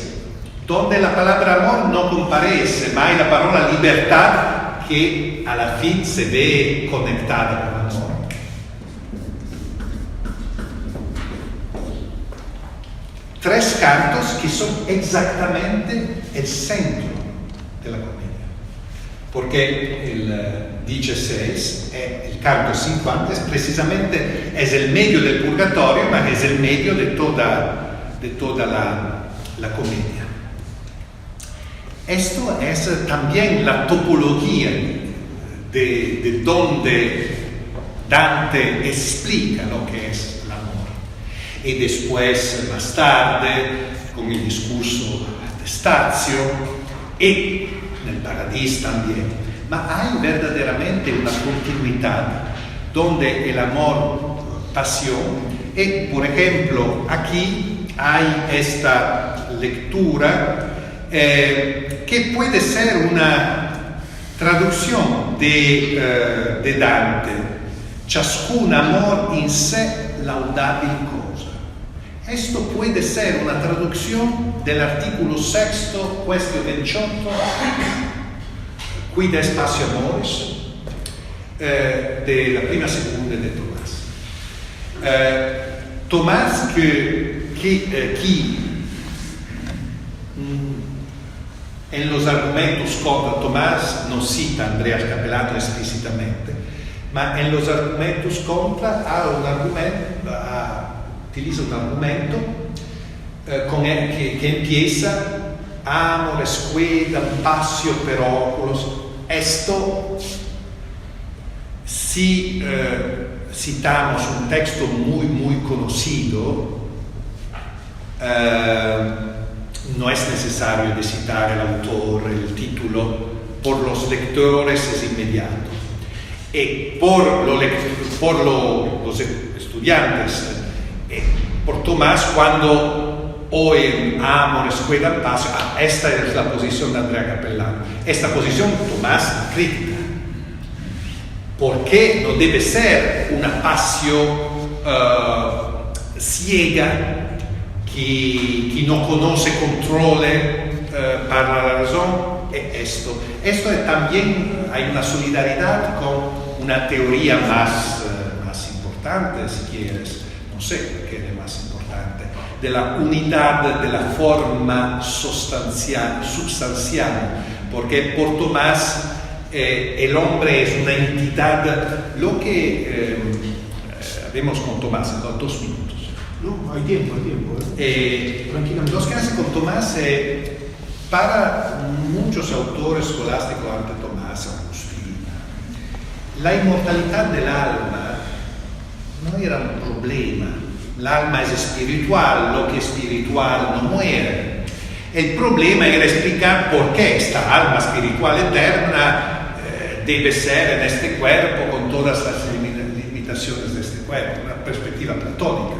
Speaker 2: donde la palabra amor no comparece, ma hay la palabra libertad que a la fin se ve conectada con el amor. Tres cantos que son exactamente el centro de la comedia. Porque el 16, el canto 50, es el medio del purgatorio, ma es el medio de toda la comedia. Esto es también la topología de donde Dante explica lo que es el amor. Y después, más tarde, con el discurso de Stazio y nel Paradiso también. Ma hay verdaderamente una continuidad donde el amor, pasión, y por ejemplo, aquí hay esta lectura que puede ser una traducción de Dante. Ciascun amor in sé laudabile cosa. Esto puede ser una traducción del artículo 6, questo 28, Quid est passio amoris, de la prima segunda de Tomás. Tomás que en los argumentos contra Tomás no cita a Andreas Capellano explícitamente, ma en los argumentos contra utiliza un argumento que empieza amores quedam passio per oculos. Esto, si citamos un texto muy conocido, no es necesario de citar el autor, el título, por los lectores es inmediato. Y por los estudiantes, por Tomás, cuando oyen amores quedam passio, esta es la posición de Andrea Capellano. Esta posición Tomás critica, porque no debe ser una pasión ciega que no conoce controle para la razón. Esto también hay una solidaridad con una teoría más importante, si quieres, no sé qué es más importante, de la unidad de la forma substancial, porque por Tomás el hombre es una entidad, lo que vemos con Tomás en 2 minutos.
Speaker 1: No, hay tiempo.
Speaker 2: Tranquilamente. Lo que hace con Tomás para muchos autores escolásticos ante Tomás, Agustín, la inmortalidad del alma no era un problema. El alma es espiritual, lo que es espiritual no muere. El problema era explicar por qué esta alma espiritual eterna debe ser en este cuerpo con todas las limitaciones de este cuerpo, una perspectiva platónica.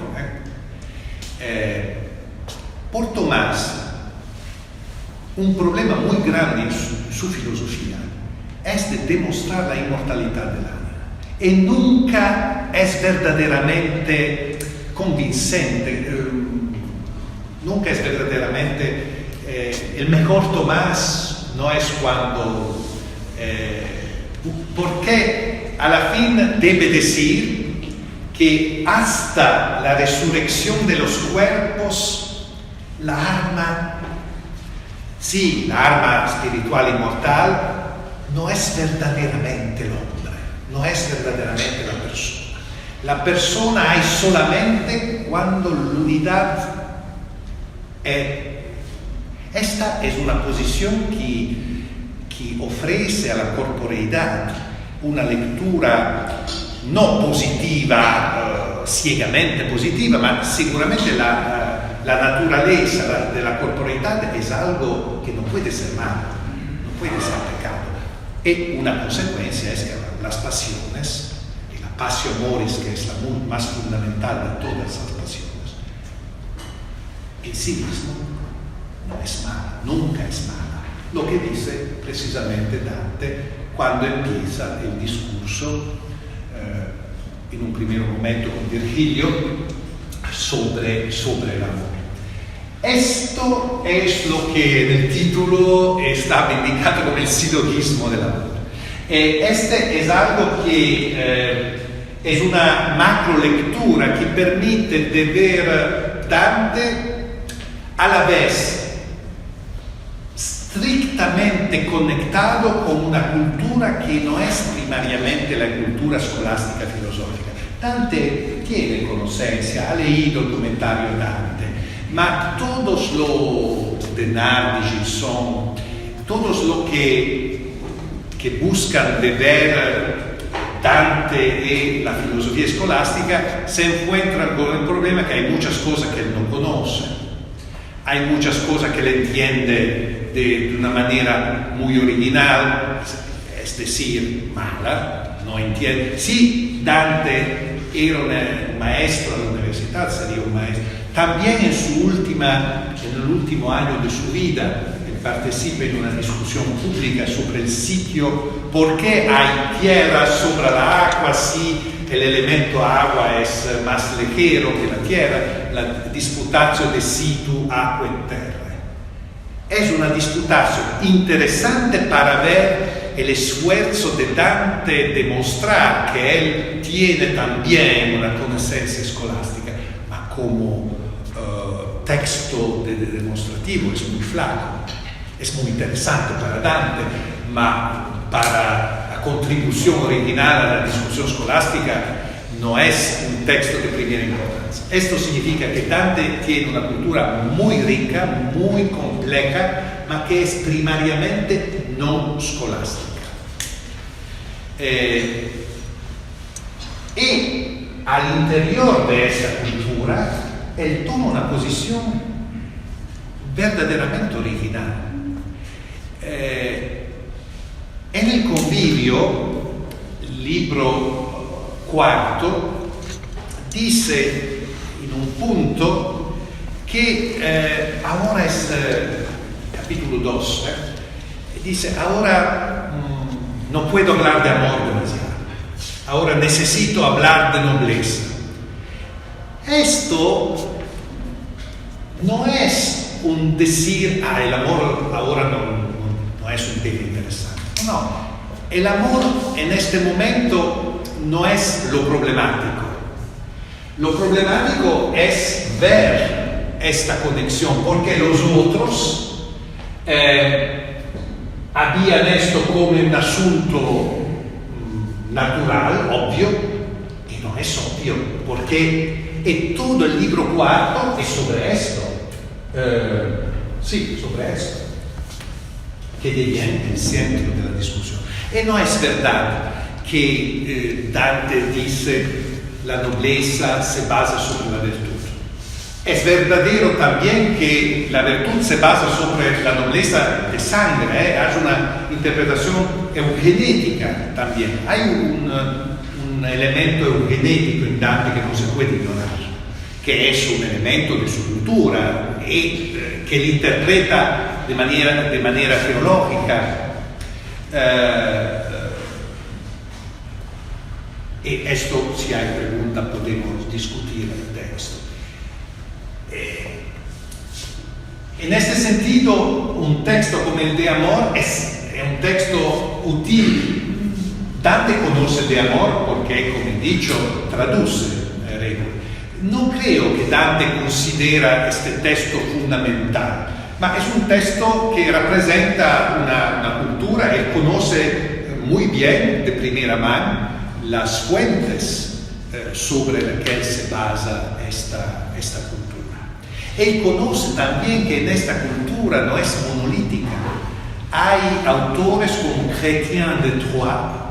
Speaker 2: Por Tomás, un problema muy grande en su filosofía es de demostrar la inmortalidad del alma. Y nunca es verdaderamente convincente, nunca es verdaderamente el mejor Tomás, no es cuando porque a la fin debe decir que hasta la resurrección de los cuerpos la alma, sí, la alma espiritual inmortal no es verdaderamente el hombre, no es verdaderamente la persona. La persona hay solamente cuando la unidad es. Esta es una posición que ofrece a la corporeidad una lectura no positiva, ciegamente positiva, ma sicuramente la naturaleza de la corporeidad es algo que no puede ser malo, no puede ser pecado. Y una consecuencia es que las pasiones, y la pasio amoris, que es la más fundamental de todas las pasiones, en sí mismo no es mala, nunca es mala. Lo que dice precisamente Dante cuando empieza el discurso, en un primer momento con Virgilio, sobre el amor. Esto es lo que en el título está indicado como el silogismo del amor. Este es algo que es una macro lectura que permite de ver Dante a la vez estrictamente conectado con una cultura que no es primariamente la cultura escolástica filosófica. Dante tiene conoscenza, ha leído el documentario de Dante, ma todos los de Nardi, Gilson, todos los que buscan de ver Dante y la filosofía escolástica se encuentran con el problema que hay muchas cosas que él no conoce, hay muchas cosas que él entiende de una manera muy original, es decir, mala, no entiende. Si Dante era un maestro de la universidad, sería un maestro. También en el último año de su vida, él participa en una discusión pública sobre el sitio, por qué hay tierra sobre la agua si el elemento agua es más ligero que la tierra, la disputación de situ, agua y terra. Es una disputación interesante para ver el esfuerzo de Dante de demostrar que él tiene también una conoscenza escolástica, ma como texto demostrativo es muy flaco. Es muy interesante para Dante, ma para la contribución original a la discusión escolástica no es un texto de primera importancia. Esto significa que Dante tiene una cultura muy rica, muy compleja, ma que es primariamente no escolástica. Y al interior de esta cultura, él toma una posición verdaderamente original. En el Convivio, libro cuarto, dice en un punto que ahora es capítulo 2, dice ahora no puedo hablar de amor demasiado, ahora necesito hablar de nobleza. Esto no es un decir, el amor ahora no es un tema interesante. No, el amor en este momento no es lo problemático. Lo problemático es ver esta conexión, porque los otros habían esto como un asunto natural, obvio, y no es obvio, porque todo el libro cuarto es sobre esto. Sí, sobre esto, que viene el centro de la discusión. Y no es verdad que Dante dice la nobleza se basa sobre la virtud. Es verdadero también que la virtud se basa sobre la nobleza de sangre, hay una interpretación eugenética también. Hay un elemento eugenético en Dante que no se puede ignorar, que es un elemento de su cultura y que él interpreta de manera teológica. Y esto, si hay pregunta, podemos discutir de esto. En este sentido, un texto como el de amor es un texto útil. Dante conoce de amor porque, como he dicho, traduce regole. No creo que Dante considera este texto fundamental, ma es un texto que representa una cultura y conoce muy bien de primera mano las fuentes sobre las que se basa esta cultura. Él conoce también que en esta cultura no es monolítica. Hay autores como Chrétien de Troyes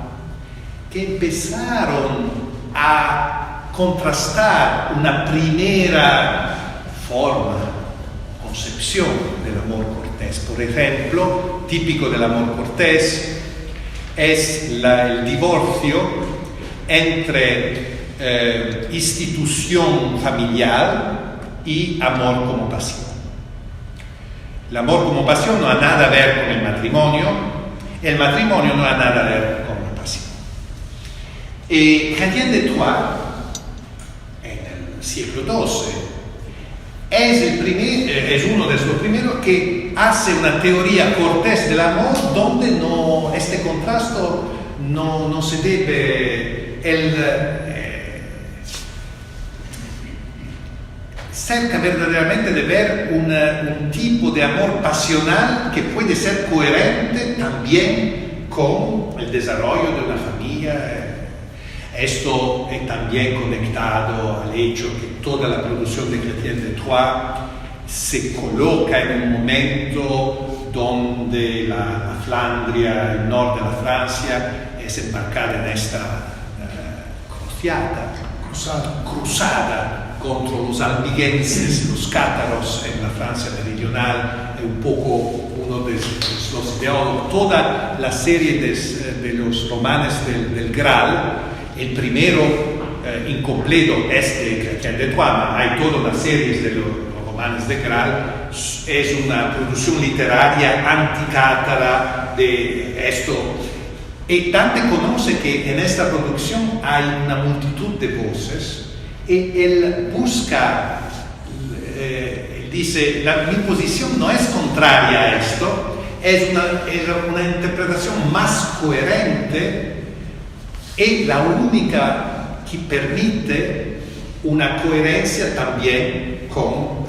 Speaker 2: que empezaron a contrastar una primera forma, concepción del amor cortés. Por ejemplo, típico del amor cortés es el divorcio entre institución familiar y amor como pasión. El amor como pasión no ha nada a ver con el matrimonio no ha nada a ver con la pasión. Y Chrétien de Troyes, en el siglo XII, es uno de los primeros que hace una teoría cortés del amor donde este contraste no se debe. Cerca verdaderamente de ver un tipo de amor pasional que puede ser coherente también con el desarrollo de una familia. Esto es también conectado al hecho que toda la producción de Chrétien de Troyes se coloca en un momento donde la Flandria, el norte de la Francia, es embarcada en esta cruzada contra los albigenses, los cátaros en la Francia meridional, un poco uno de los ideólogos. Toda la serie de los romanes del Graal, el primero incompleto es de Chrétien de Troyes, hay toda una serie de los romanes del Graal, es una producción literaria anticátara de esto. Y Dante conoce que en esta producción hay una multitud de voces y él busca, dice, mi posición no es contraria a esto, es una interpretación más coherente y la única que permite una coherencia también con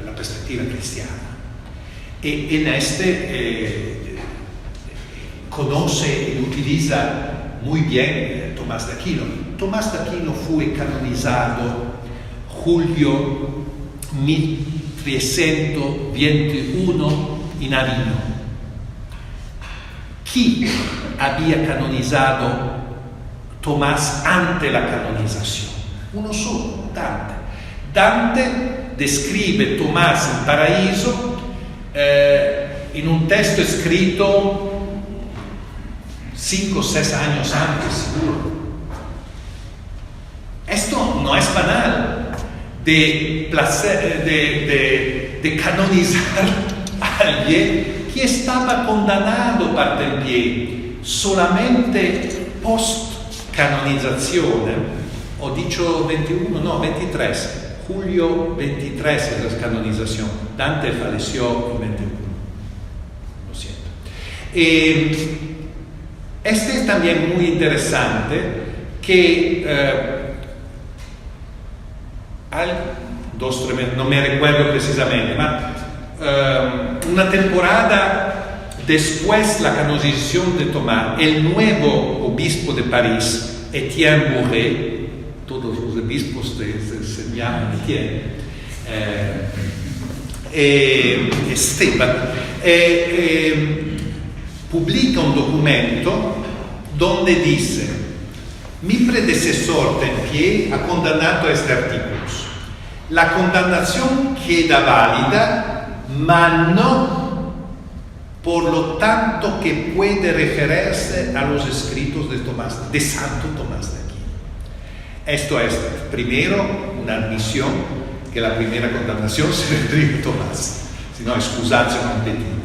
Speaker 2: la perspectiva cristiana. Y en conoce y utiliza muy bien Tomás de Aquino. Tomás de Aquino fue canonizado julio 1321 en Avignon. ¿Quién había canonizado Tomás ante la canonización? Uno solo, Dante. Dante describe Tomás en Paraíso en un texto escrito 5 o 6 años antes, seguro. Esto no es banal de canonizar a alguien que estaba condenado para el pie solamente post canonizzazione, ho dicho 21, no, 23, julio 23 es la canonización, Dante falleció el 21, lo siento. Este es también muy interesante, que no me recuerdo precisamente, una temporada después la canonización de Tomás, el nuevo obispo de París, Etienne Bouret, todos los obispos se llaman Etienne, Esteban, publica un documento donde dice: mi predecesor Tempier ha condanado este artículo. La condannazione queda válida, ma no por lo tanto que puede referirse a los escritos de Santo Tomás de Aquino. Esto es, primero, una admisión que la primera condannación se refiere a Tomás, si no, excusarse un poquitino.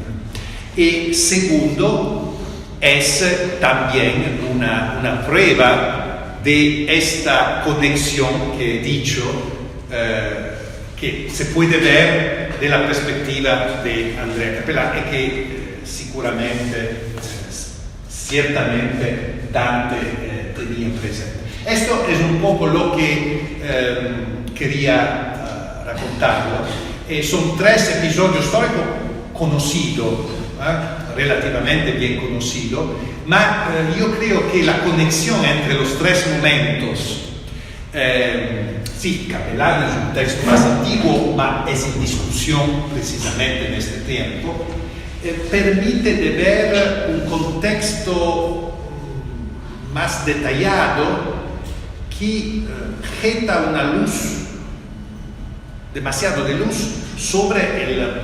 Speaker 2: Y segundo, es también una prueba de esta conexión que he dicho, que se puede ver de la perspectiva de Andrea Capellán y que ciertamente Dante tenía presente. Esto es un poco lo que quería raccontarlo. Son 3 episodios históricos conocidos, relativamente bien conocidos, ma yo creo que la conexión entre los 3 momentos, sí, Capellán es un texto más antiguo, ma es en discusión precisamente en este tiempo, permite de ver un contexto más detallado que jeta una luz, demasiado de luz, sobre el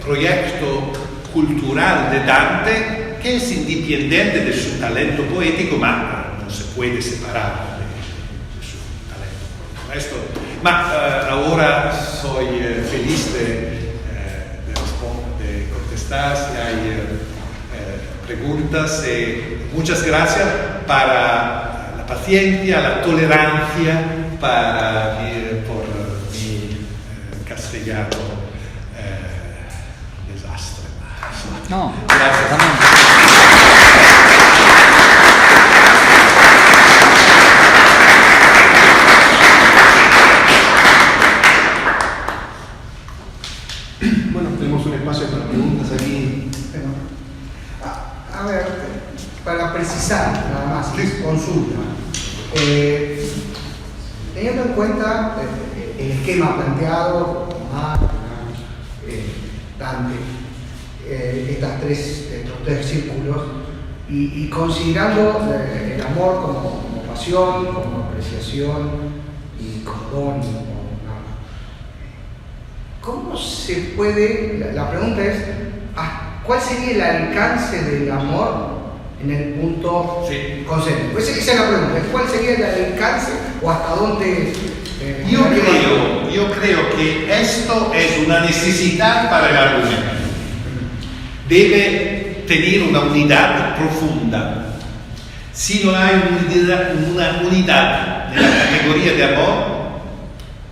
Speaker 2: proyecto cultural de Dante, que es independiente de su talento poético, ma no se puede separar de su talento poético. Ahora soy feliz de contestar si hay preguntas. Muchas gracias para la paciencia, la tolerancia por mi castellano desastre.
Speaker 3: No,
Speaker 2: Gracias.
Speaker 1: Bueno, tenemos un espacio para preguntas aquí.
Speaker 4: A ver, para precisar nada más, consulta. Teniendo en cuenta el esquema planteado por Tomás, Dante, estos 3 círculos, y considerando el amor como pasión, como apreciación y como don, ¿cómo se puede? La pregunta es, ¿cuál sería el alcance del amor en el punto concéntrico? Pues esa es la pregunta, ¿cuál sería el alcance o hasta dónde?
Speaker 2: Yo creo que esto es una necesidad para el argumento. Debe tener una unidad profunda. Si no hay una unidad de la categoría de amor,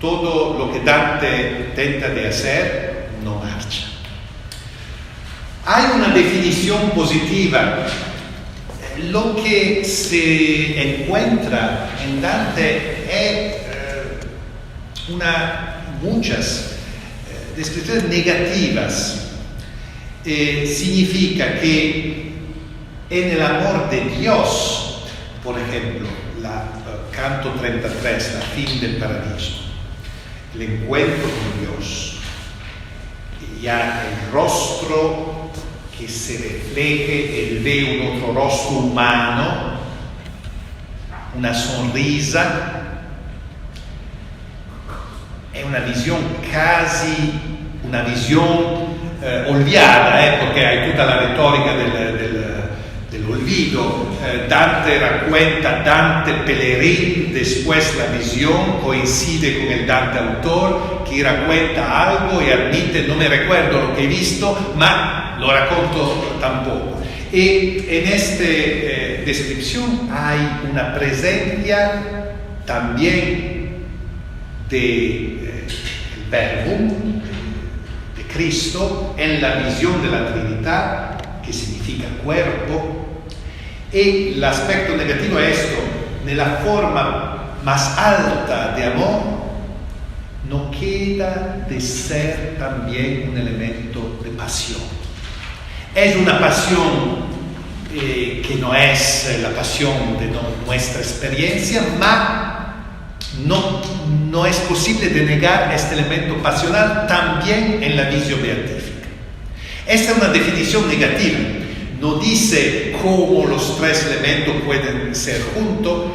Speaker 2: todo lo que Dante intenta de hacer no marcha. Hay una definición positiva. Lo que se encuentra en Dante es muchas descripciones negativas. Significa que en el amor de Dios, por ejemplo, canto 33, la fin del paraíso, el encuentro con Dios, ya el rostro que se refleje, él ve un otro rostro humano, una sonrisa, è una visione casi, una visione olvidada, porque hay tutta la retórica del olvido. Dante raccuenta Dante Pelerín, después la visión coincide con el Dante autor, que raccuenta algo y admite, no me recuerdo lo que he visto, ma lo racconto tampoco. Y en esta descripción hay una presencia también del Verbo, de Cristo, en la visión de la Trinidad, que significa cuerpo. Y el aspecto negativo es esto: nella forma más alta de amor no queda de ser también un elemento de pasión. Es una pasión que no es la pasión de nuestra experiencia, no es posible denegar este elemento pasional también en la visión beatífica. Esta es una definición negativa. No dice cómo los tres elementos pueden ser juntos,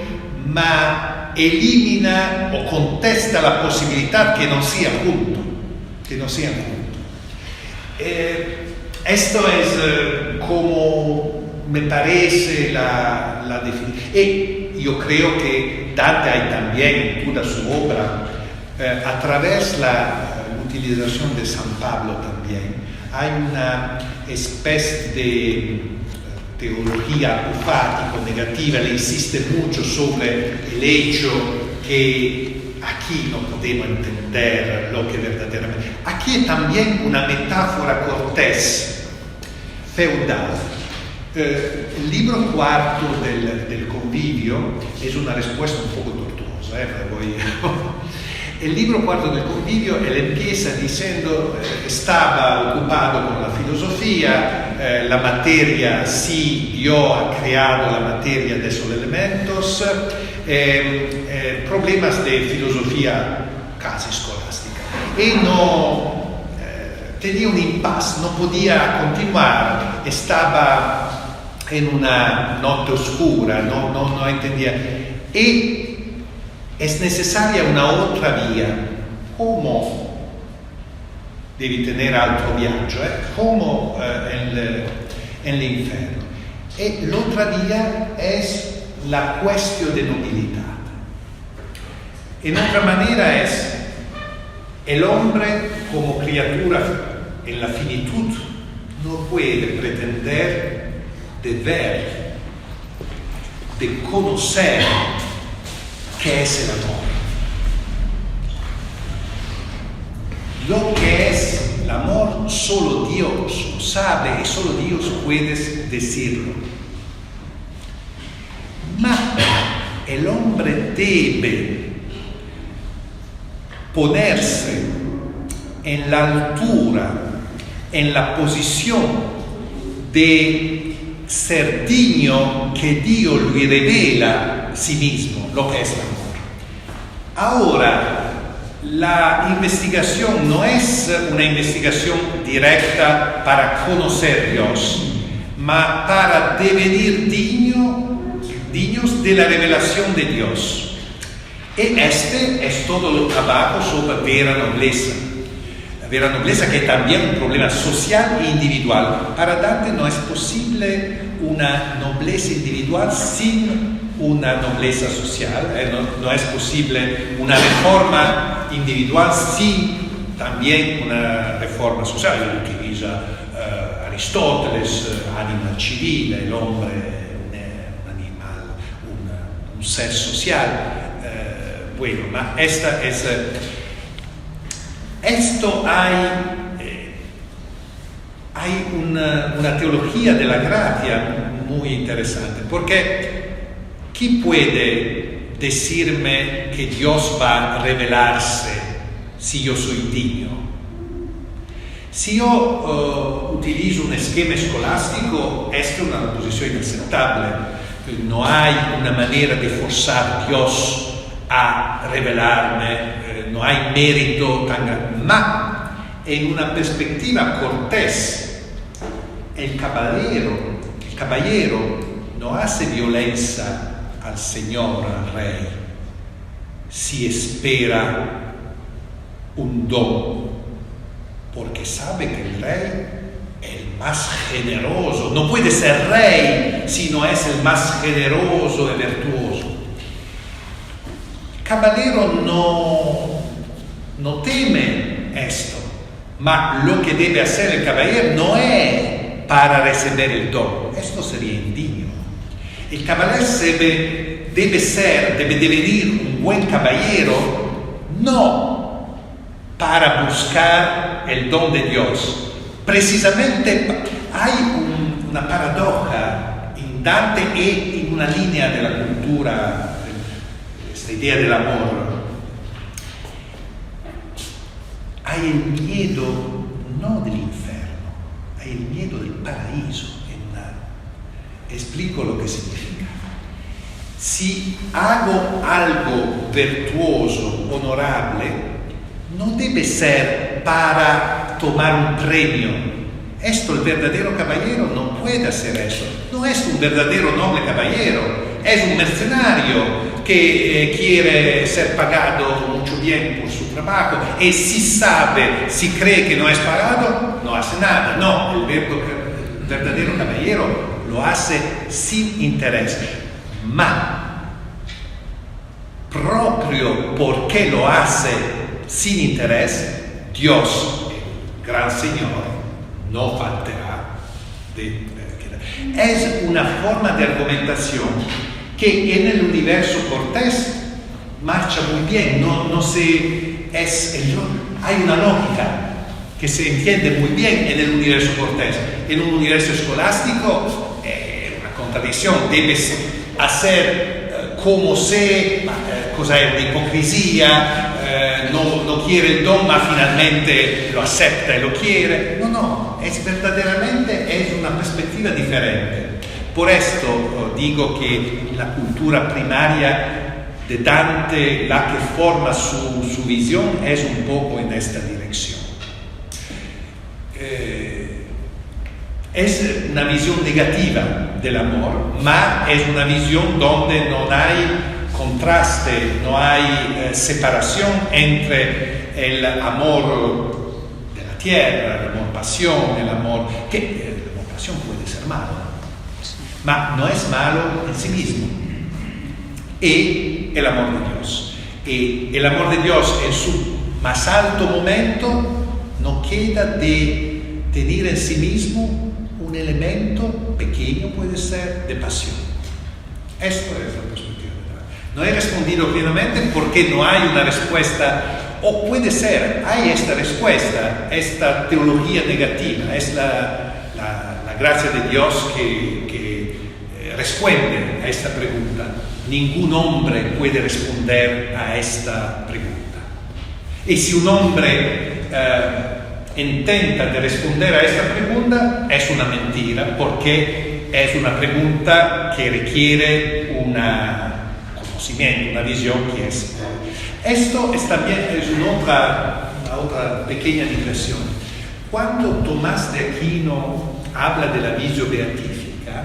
Speaker 2: ma elimina o contesta la posibilidad que no sean juntos. Esto es como me parece la definición. Y yo creo que Dante hay también en toda su obra, a través de la utilización de San Pablo también, hay una especie de teología apofático-negativa, le insiste mucho sobre el hecho que aquí no podemos entender lo que verdaderamente. Aquí hay también una metáfora cortés, feudal. El libro cuarto del Convivio es una respuesta un poco tortuosa, El libro cuarto del Convivio, él empieza diciendo estaba ocupado con la filosofía, la materia, sí, Dios ha creado la materia de esos elementos, problemas de filosofía casi escolástica. Y no tenía un impasse, no podía continuar, estaba en una noche oscura, no entendía. Y es necesaria una otra vía, como devi tener altro viaggio, como en el infierno. Y la otra vía es la cuestión de nobilidad. En otra manera es el hombre como criatura en la finitud no puede pretender de ver, de conocer qué es el amor. Lo que es el amor solo Dios lo sabe y solo Dios puede decirlo. Ma el hombre debe ponerse en la altura, en la posición de ser digno que Dios le revela a sí mismo lo que es el amor. Ahora, la investigación no es una investigación directa para conocer a Dios, ma para devenir dignos de la revelación de Dios. Y este es todo el trabajo sobre vera nobleza. La vera nobleza, que es también un problema social e individual. Para Dante no es posible una nobleza individual sin una nobleza social, no es posible una reforma individual sin también una reforma social. Lo utiliza Aristóteles, anima civile, el hombre un animal, un ser social. Bueno, ma esta es... Esto hay una teología de la gracia muy interesante, porque ¿quién puede decirme que Dios va a revelarse si yo soy digno? Si yo utilizo un esquema escolástico, esta es una posición inaceptable. No hay una manera de forzar a Dios a revelarme, no hay mérito tan grande, ma en una perspectiva cortés, el caballero no hace violencia al Señor, al Rey, si espera un don, porque sabe que el Rey es el más generoso, no puede ser Rey si no es el más generoso y virtuoso. Caballero no teme esto, ma lo que debe hacer el caballero no es para recibir el don. Esto sería indigno. El caballero debe devenir un buen caballero, no para buscar el don de Dios. Precisamente hay una paradoja en Dante y en una línea de la cultura, esta idea del amor. Hay el miedo no del infierno, hay el miedo del paraíso. Explico lo que significa. Si hago algo virtuoso, honorable, no debe ser para tomar un premio. El verdadero caballero no puede hacer eso. No es un verdadero noble caballero, es un mercenario que quiere ser pagado mucho bien por su trabajo, y si cree que no es pagado, no hace nada. No, el verdadero caballero lo hace sin interés, ma proprio porque lo hace sin interés, Dios, el gran Señor, no faltará de es una forma de argumentación que en el universo cortés marcha muy bien, hay una lógica que se entiende muy bien en el universo cortés. En un universo escolástico una contradicción, debe hacer como cosa es una hipocresía, no quiere el don, ma finalmente lo acepta y lo quiere. No, verdaderamente es una perspectiva diferente. Por esto digo que la cultura primaria de Dante, la que forma su visión, es un poco en esta dirección. Es una visión negativa del amor, ma es una visión donde no hay contraste, no hay separación entre el amor de la tierra, el amor pasión, el amor pasión puede ser malo, ma no es malo en sí mismo, y el amor de Dios. Y el amor de Dios en su más alto momento no queda de tener en sí mismo un elemento pequeño, puede ser, de pasión. Esto es la perspectiva de Dante. No he respondido plenamente porque no hay una respuesta, o puede ser, hay esta respuesta, esta teología negativa, es la gracia de Dios que responde a esta pregunta. Ningún hombre puede responder a esta pregunta. Y si un hombre intenta de responder a esta pregunta, es una mentira, porque es una pregunta que requiere un conocimiento, una visión que es. Esto también es una otra pequeña digresión. Cuando Tomás de Aquino habla de la visión beatífica,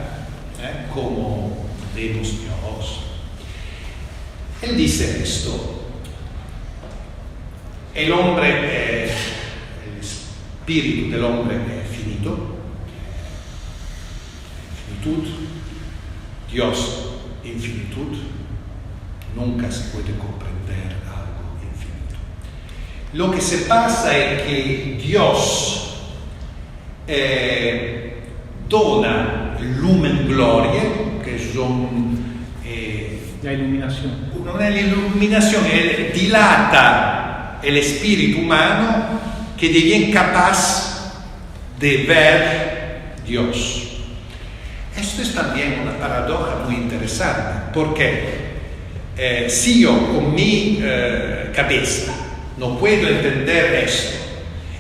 Speaker 2: como vemos Dios, él dice esto: el hombre espíritu del hombre es finito, finitud, Dios infinitud, nunca se puede comprender algo infinito. Lo que se pasa es que Dios dona lumen gloria, que son
Speaker 3: la iluminación.
Speaker 2: Una iluminación, dilata el espíritu humano que deviene capaz de ver Dios. Esto es también una paradoja muy interesante, porque si yo con mi cabeza no puedo entender esto,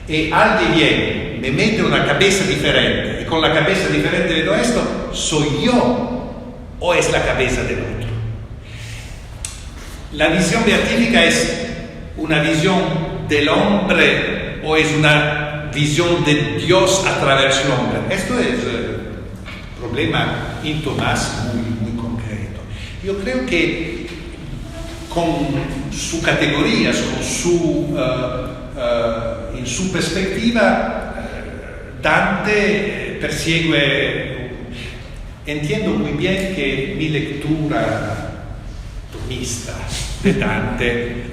Speaker 2: y alguien viene, me mete una cabeza diferente, y con la cabeza diferente vedo esto, ¿soy yo o es la cabeza del otro? La visión beatífica es una visión del hombre o es una visión de Dios a través del hombre. Esto es un problema en Tomás muy concreto. Yo creo que con sus categorías, en su perspectiva, Dante persigue. Entiendo muy bien que mi lectura tomista de Dante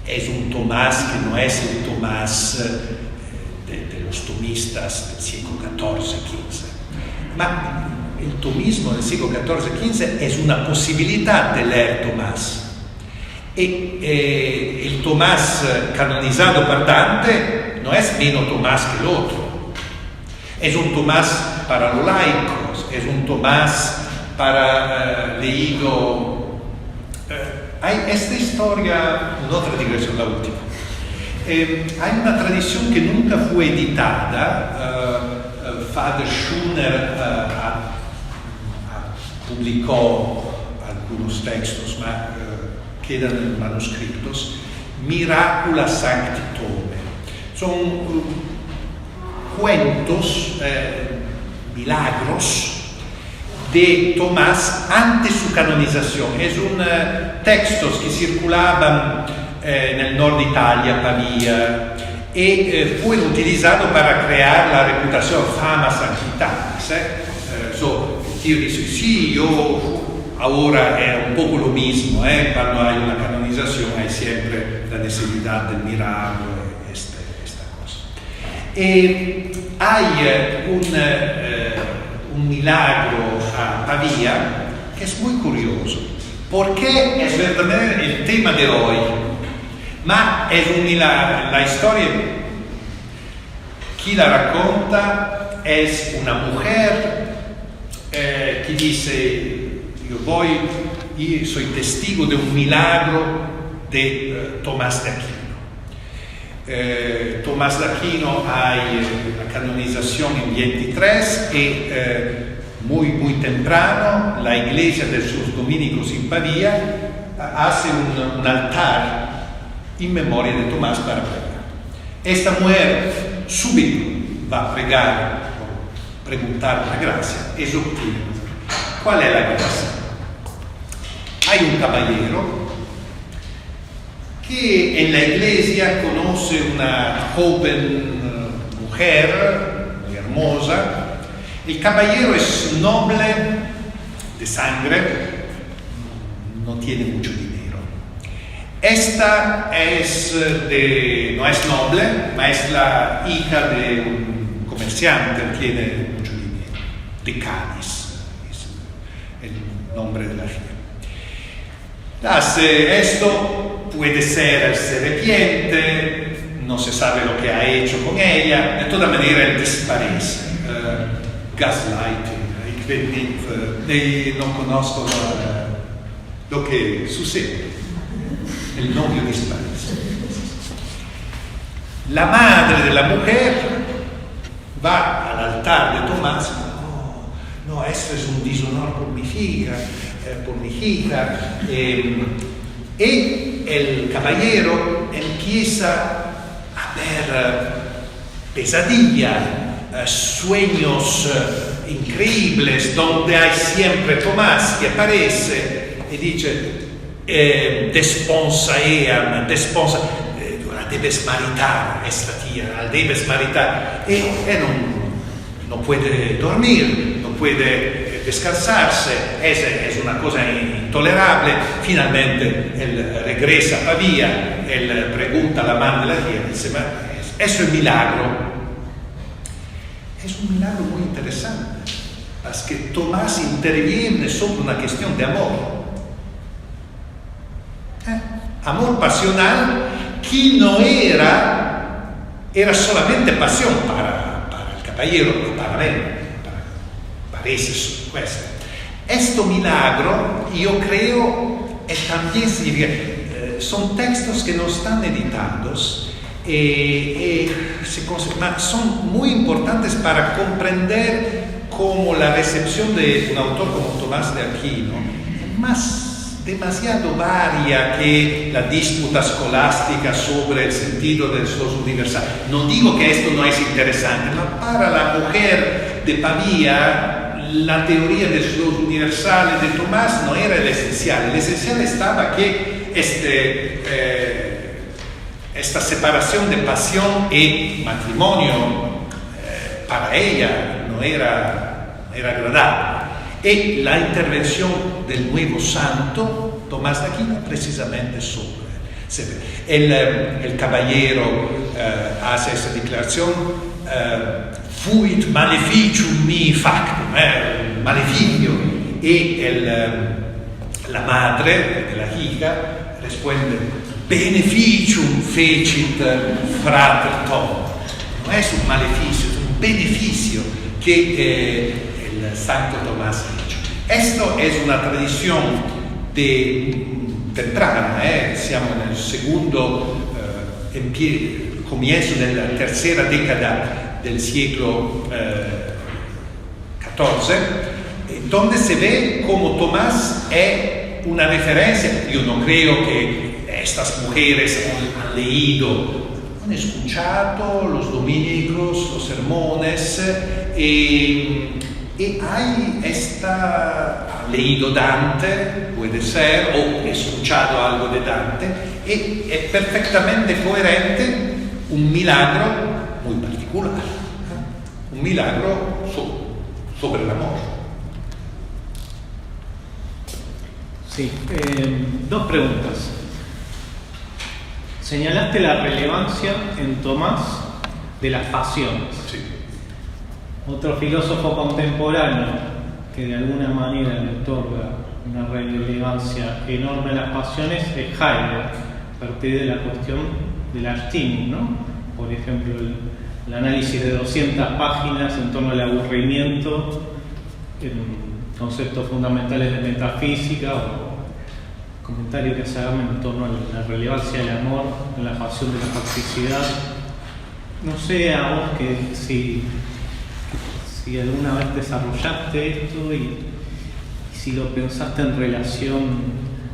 Speaker 2: es un Tomás que no es el Tomás del los tomistas del siglo XIV-XV. Ma el tomismo del siglo XIV-XV es una posibilidad de leer Tomás. Y el Tomás canonizado por Dante no es menos Tomás que el otro. Es un Tomás para los laicos, es un Tomás para leído. Hay esta historia, otra digresión, la última. Hay una tradición que nunca fue editada. Father Schuner publicó algunos textos, ma quedan en manuscritos. Miracula Sancti Tome. Son cuentos, milagros de Tomás antes su canonización. Es un textos que circulaban en el norte de Italia, Pavia, y fueron utilizados para crear la reputación, fama sanctitatis. El tío dice, sí, yo ahora es un poco lo mismo, cuando hay una canonización hay siempre la necesidad del milagro, esta cosa. Hay un milagro a Pavia que es muy curioso, porque es verdaderamente el tema de hoy, ma es un milagro. La historia, quien la racconta es una mujer que dice, yo soy testigo de un milagro de Tomás de Aquino. Tomás de Aquino hay la canonización en 23 y muy temprano la iglesia de sus dominicos en Pavia hace un altar en memoria de Tomás para pregar. Esta mujer súbito va a pregar, preguntar la gracia y se obtiene. ¿Cuál es la gracia? Hay un caballero que en la iglesia conoce una joven mujer muy hermosa. El caballero es noble de sangre, no tiene mucho dinero. Esta no es noble, ma es la hija de un comerciante, tiene mucho dinero, de Canis. El nombre de la hija. Hace esto, puede ser, él se arrepiente, no se sabe lo que ha hecho con ella, de toda manera él desaparece. Gaslighting, no conozco lo que sucede. El novio desaparece. La madre de la mujer va al altar de Tomás. No, esto es un deshonor por mi hija. Y el caballero empieza a ver pesadillas, sueños increíbles donde hay siempre Tomás que aparece y dice desponsa ella, la debes maritar, esta tía, la debes maritar. Y no puede dormir, no puede descansarse, es una cosa intolerable. Finalmente él regresa a Pavia, él pregunta a la madre de la tía, dice, eso es un milagro. Es un milagro muy interesante, porque Tomás interviene sobre una cuestión de amor. Amor pasional que no era solamente pasión para el caballero, para mí, parece questo. Este milagro, yo creo, también son textos que no están editados, son muy importantes para comprender cómo la recepción de un autor como Tomás de Aquino es demasiado varia que la disputa escolástica sobre el sentido de los universales. No digo que esto no es interesante, pero para la mujer de Pavia la teoría de los universales de Tomás no era el esencial. El esencial estaba que esta separación de pasión y matrimonio para ella no era agradable. Y la intervención del nuevo santo, Tomás de Aquino, precisamente sobre el caballero hace esa declaración, fuit maleficium mi factum, maleficio, e la madre della hija risponde beneficium fecit frater Tom. No es un maleficio, es un beneficio que el Santo Tomás ha hecho. Esto es una tradición temprana, siamo nel secondo comienzo della tercera década del siglo XIV, donde se ve como Tomás es una referencia. Yo no creo que estas mujeres han leído, han escuchado los dominicos, los sermones, y hay ha leído Dante, puede ser, o escuchado algo de Dante, y es perfectamente coherente, un milagro muy particular, un milagro sobre el amor.
Speaker 3: Sí, dos preguntas. Señalaste la relevancia en Tomás de las pasiones.
Speaker 2: Sí.
Speaker 3: Otro filósofo contemporáneo que de alguna manera le otorga una relevancia enorme a las pasiones es Heidegger, a partir de la cuestión del Abstimmung, ¿no? Por ejemplo, el análisis de 200 páginas en torno al aburrimiento, en conceptos fundamentales de metafísica, o comentario que se haga en torno a la relevancia del amor, a la pasión de la toxicidad. No sé a vos que si alguna vez desarrollaste esto y si lo pensaste en relación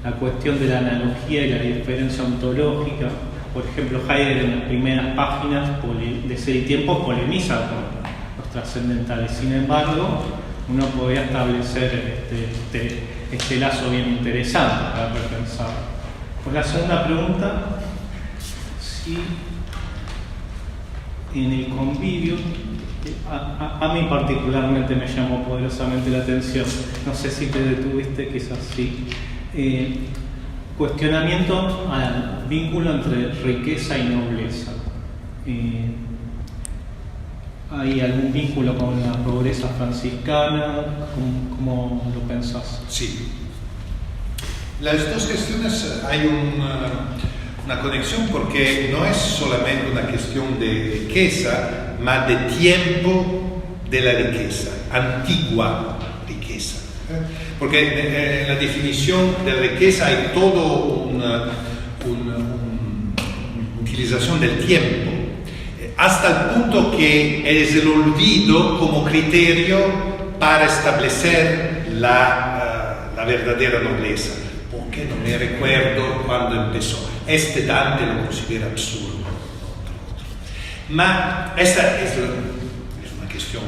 Speaker 3: a la cuestión de la analogía y la diferencia ontológica. Por ejemplo, Heidegger en las primeras páginas de Ser y Tiempo polemiza con los trascendentales. Sin embargo, uno podría establecer este lazo bien interesante para repensar. Pues la segunda pregunta, si en el convivio, a mí particularmente me llamó poderosamente la atención, no sé si te detuviste, quizás sí, cuestionamiento al vínculo entre riqueza y nobleza. ¿Hay algún vínculo con la pobreza franciscana? ¿Cómo lo pensás?
Speaker 2: Sí. Las dos cuestiones hay una conexión, porque no es solamente una cuestión de riqueza, ma de tiempo de la riqueza, antigua riqueza. Porque en la definición de riqueza hay todo una utilización del tiempo, hasta el punto que es el olvido como criterio para establecer la verdadera nobleza. Porque no me recuerdo cuándo empezó. Dante lo considera absurdo. Ma esta es una cuestión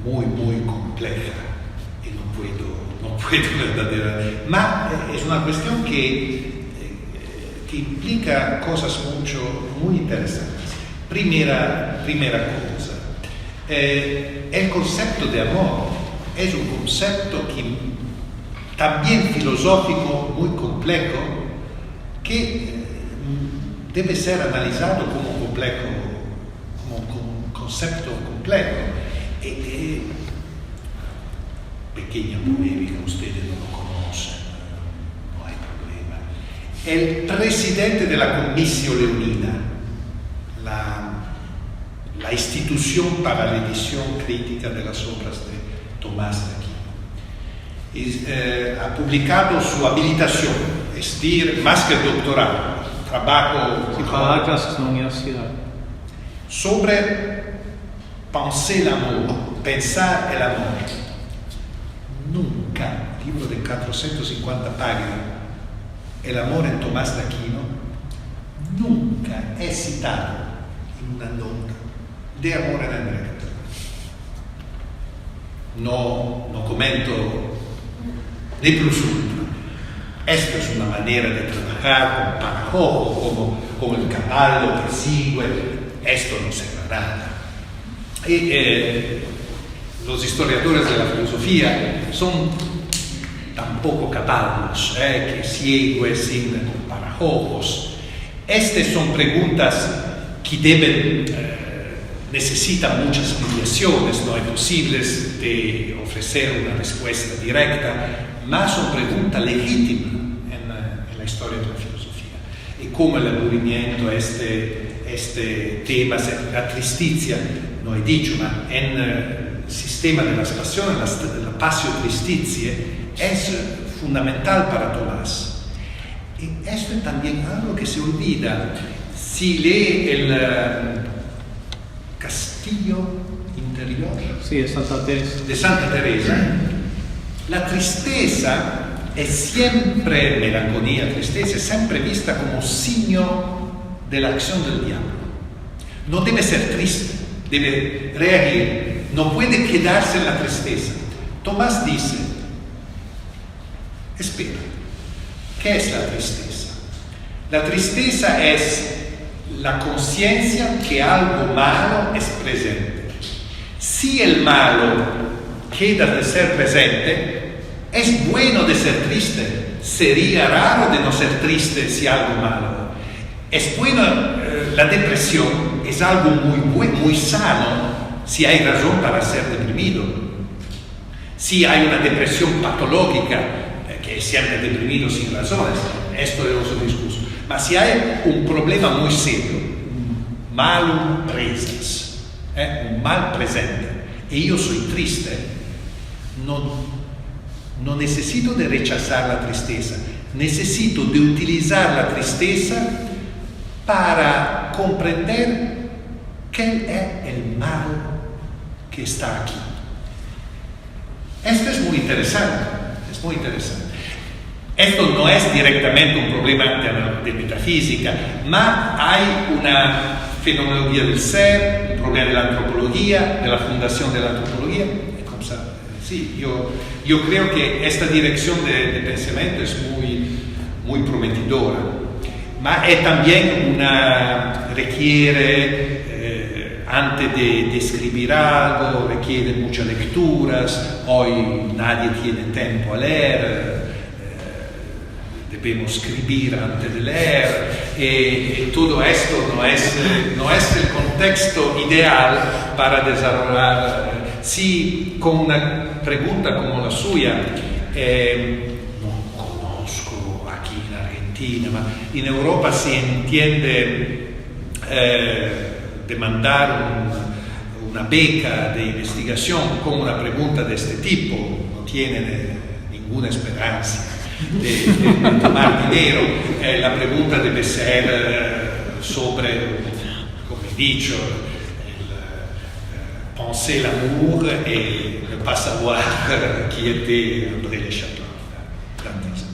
Speaker 2: muy, muy compleja y no puedo verdaderamente. Ma es una cuestión que implica cosas muy interesantes. Primera cosa, el concepto de amor es un concepto también filosófico muy complejo, que debe ser analizado como complejo, como un concepto complejo. Pequeña polémica, ustedes no lo conocen, no hay problema. El presidente de la Comisión Leonina, la institución para la edición crítica de las obras de Tomás de Aquino, ha publicado su habilitación, es decir, más que doctorado, trabajo
Speaker 3: en la universidad,
Speaker 2: sobre pensar el amor, pensar el amor. Nunca, libro de 450 páginas, el amor en Tomás de Aquino, nunca es citado en una nota de amor en el recto. No comento ni plus ultra. Esto es una manera de trabajar con parajojo, como el caballo que sigue. Esto no sirve a nada. Los historiadores de la filosofía son tampoco caballos que siguen sin parajojos. Estas son preguntas que deben necesita muchas mediaciones, no es posible de ofrecer una respuesta directa, mas son preguntas legítimas en la historia de la filosofía. Y como el aburrimiento, este tema, la tristicia, no he dicho, ma en el sistema de las pasiones, la passio tristitia, es fundamental para Tomás. Y esto es también algo que se olvida. Si lee el Castillo Interior
Speaker 3: Sí, de Santa Teresa.
Speaker 2: de Santa Teresa, la tristeza es siempre, melancolía, tristeza, es siempre vista como signo de la acción del diablo. No debe ser triste, debe reagir, no puede quedarse en la tristeza. Tomás dice, espera, ¿qué es la tristeza? La tristeza es la conciencia que algo malo es presente. Si el malo queda de ser presente, es bueno de ser triste. Sería raro de no ser triste si algo malo. Es bueno, la depresión es algo muy sano si hay razón para ser deprimido. Si hay una depresión patológica, que es siempre deprimido sin razones, esto es otro discurso. Ma si hay un problema muy serio, mal presens, un mal presente, y yo soy triste, no necesito de rechazar la tristeza, necesito de utilizar la tristeza para comprender qué es el mal que está aquí. Esto es muy interesante, es muy interesante. Esto no es directamente un problema de metafísica, ma hay una fenomenología del ser, un problema de la antropología, de la fundación de la antropología. Sí, yo creo que esta dirección de pensamiento es muy prometedora, ma es también requiere, antes de escribir algo, requiere muchas lecturas. Hoy nadie tiene tiempo a leer. Debemos escribir antes de leer, y todo esto no es el contexto ideal para desarrollar. Si con una pregunta como la suya, no conozco aquí en Argentina, pero en Europa se entiende demandar una beca de investigación con una pregunta de este tipo, no tiene ninguna esperanza de tomar dinero. La pregunta debe ser sobre, como he dicho, penser l'amour et ne pas savoir qui était André Le Château.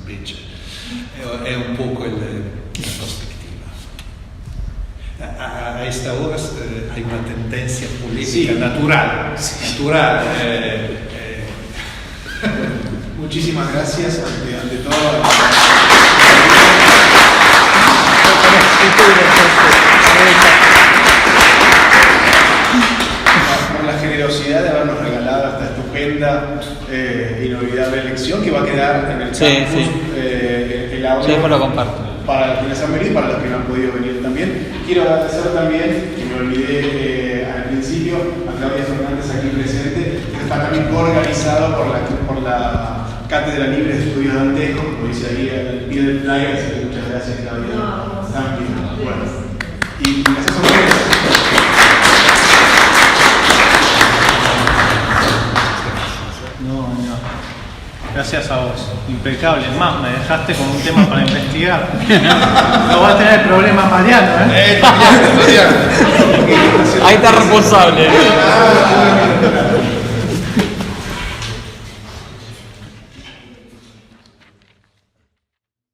Speaker 2: Invece è un poco la prospettiva. A esta hora hay una tendencia política natural.
Speaker 1: Muchísimas gracias ante todo. Por la generosidad de habernos regalado esta estupenda, inolvidable lección que va a quedar en el campus. El audio.
Speaker 5: Sí, después lo comparto.
Speaker 1: Para los que han venido y para los que no han podido venir también. Quiero agradecer también, que me olvidé al principio, a Claudia Fernández aquí presente, que está también organizado por la Cátedra Libre de Estudios Dantescos, como dice ahí al pie del flyer, así que muchas gracias, Claudia. Bueno, y gracias a ustedes.
Speaker 3: No. Gracias a vos. Impecable. Es más, me dejaste con un tema para investigar. No va a tener problema Mariano,
Speaker 5: Ahí está responsable.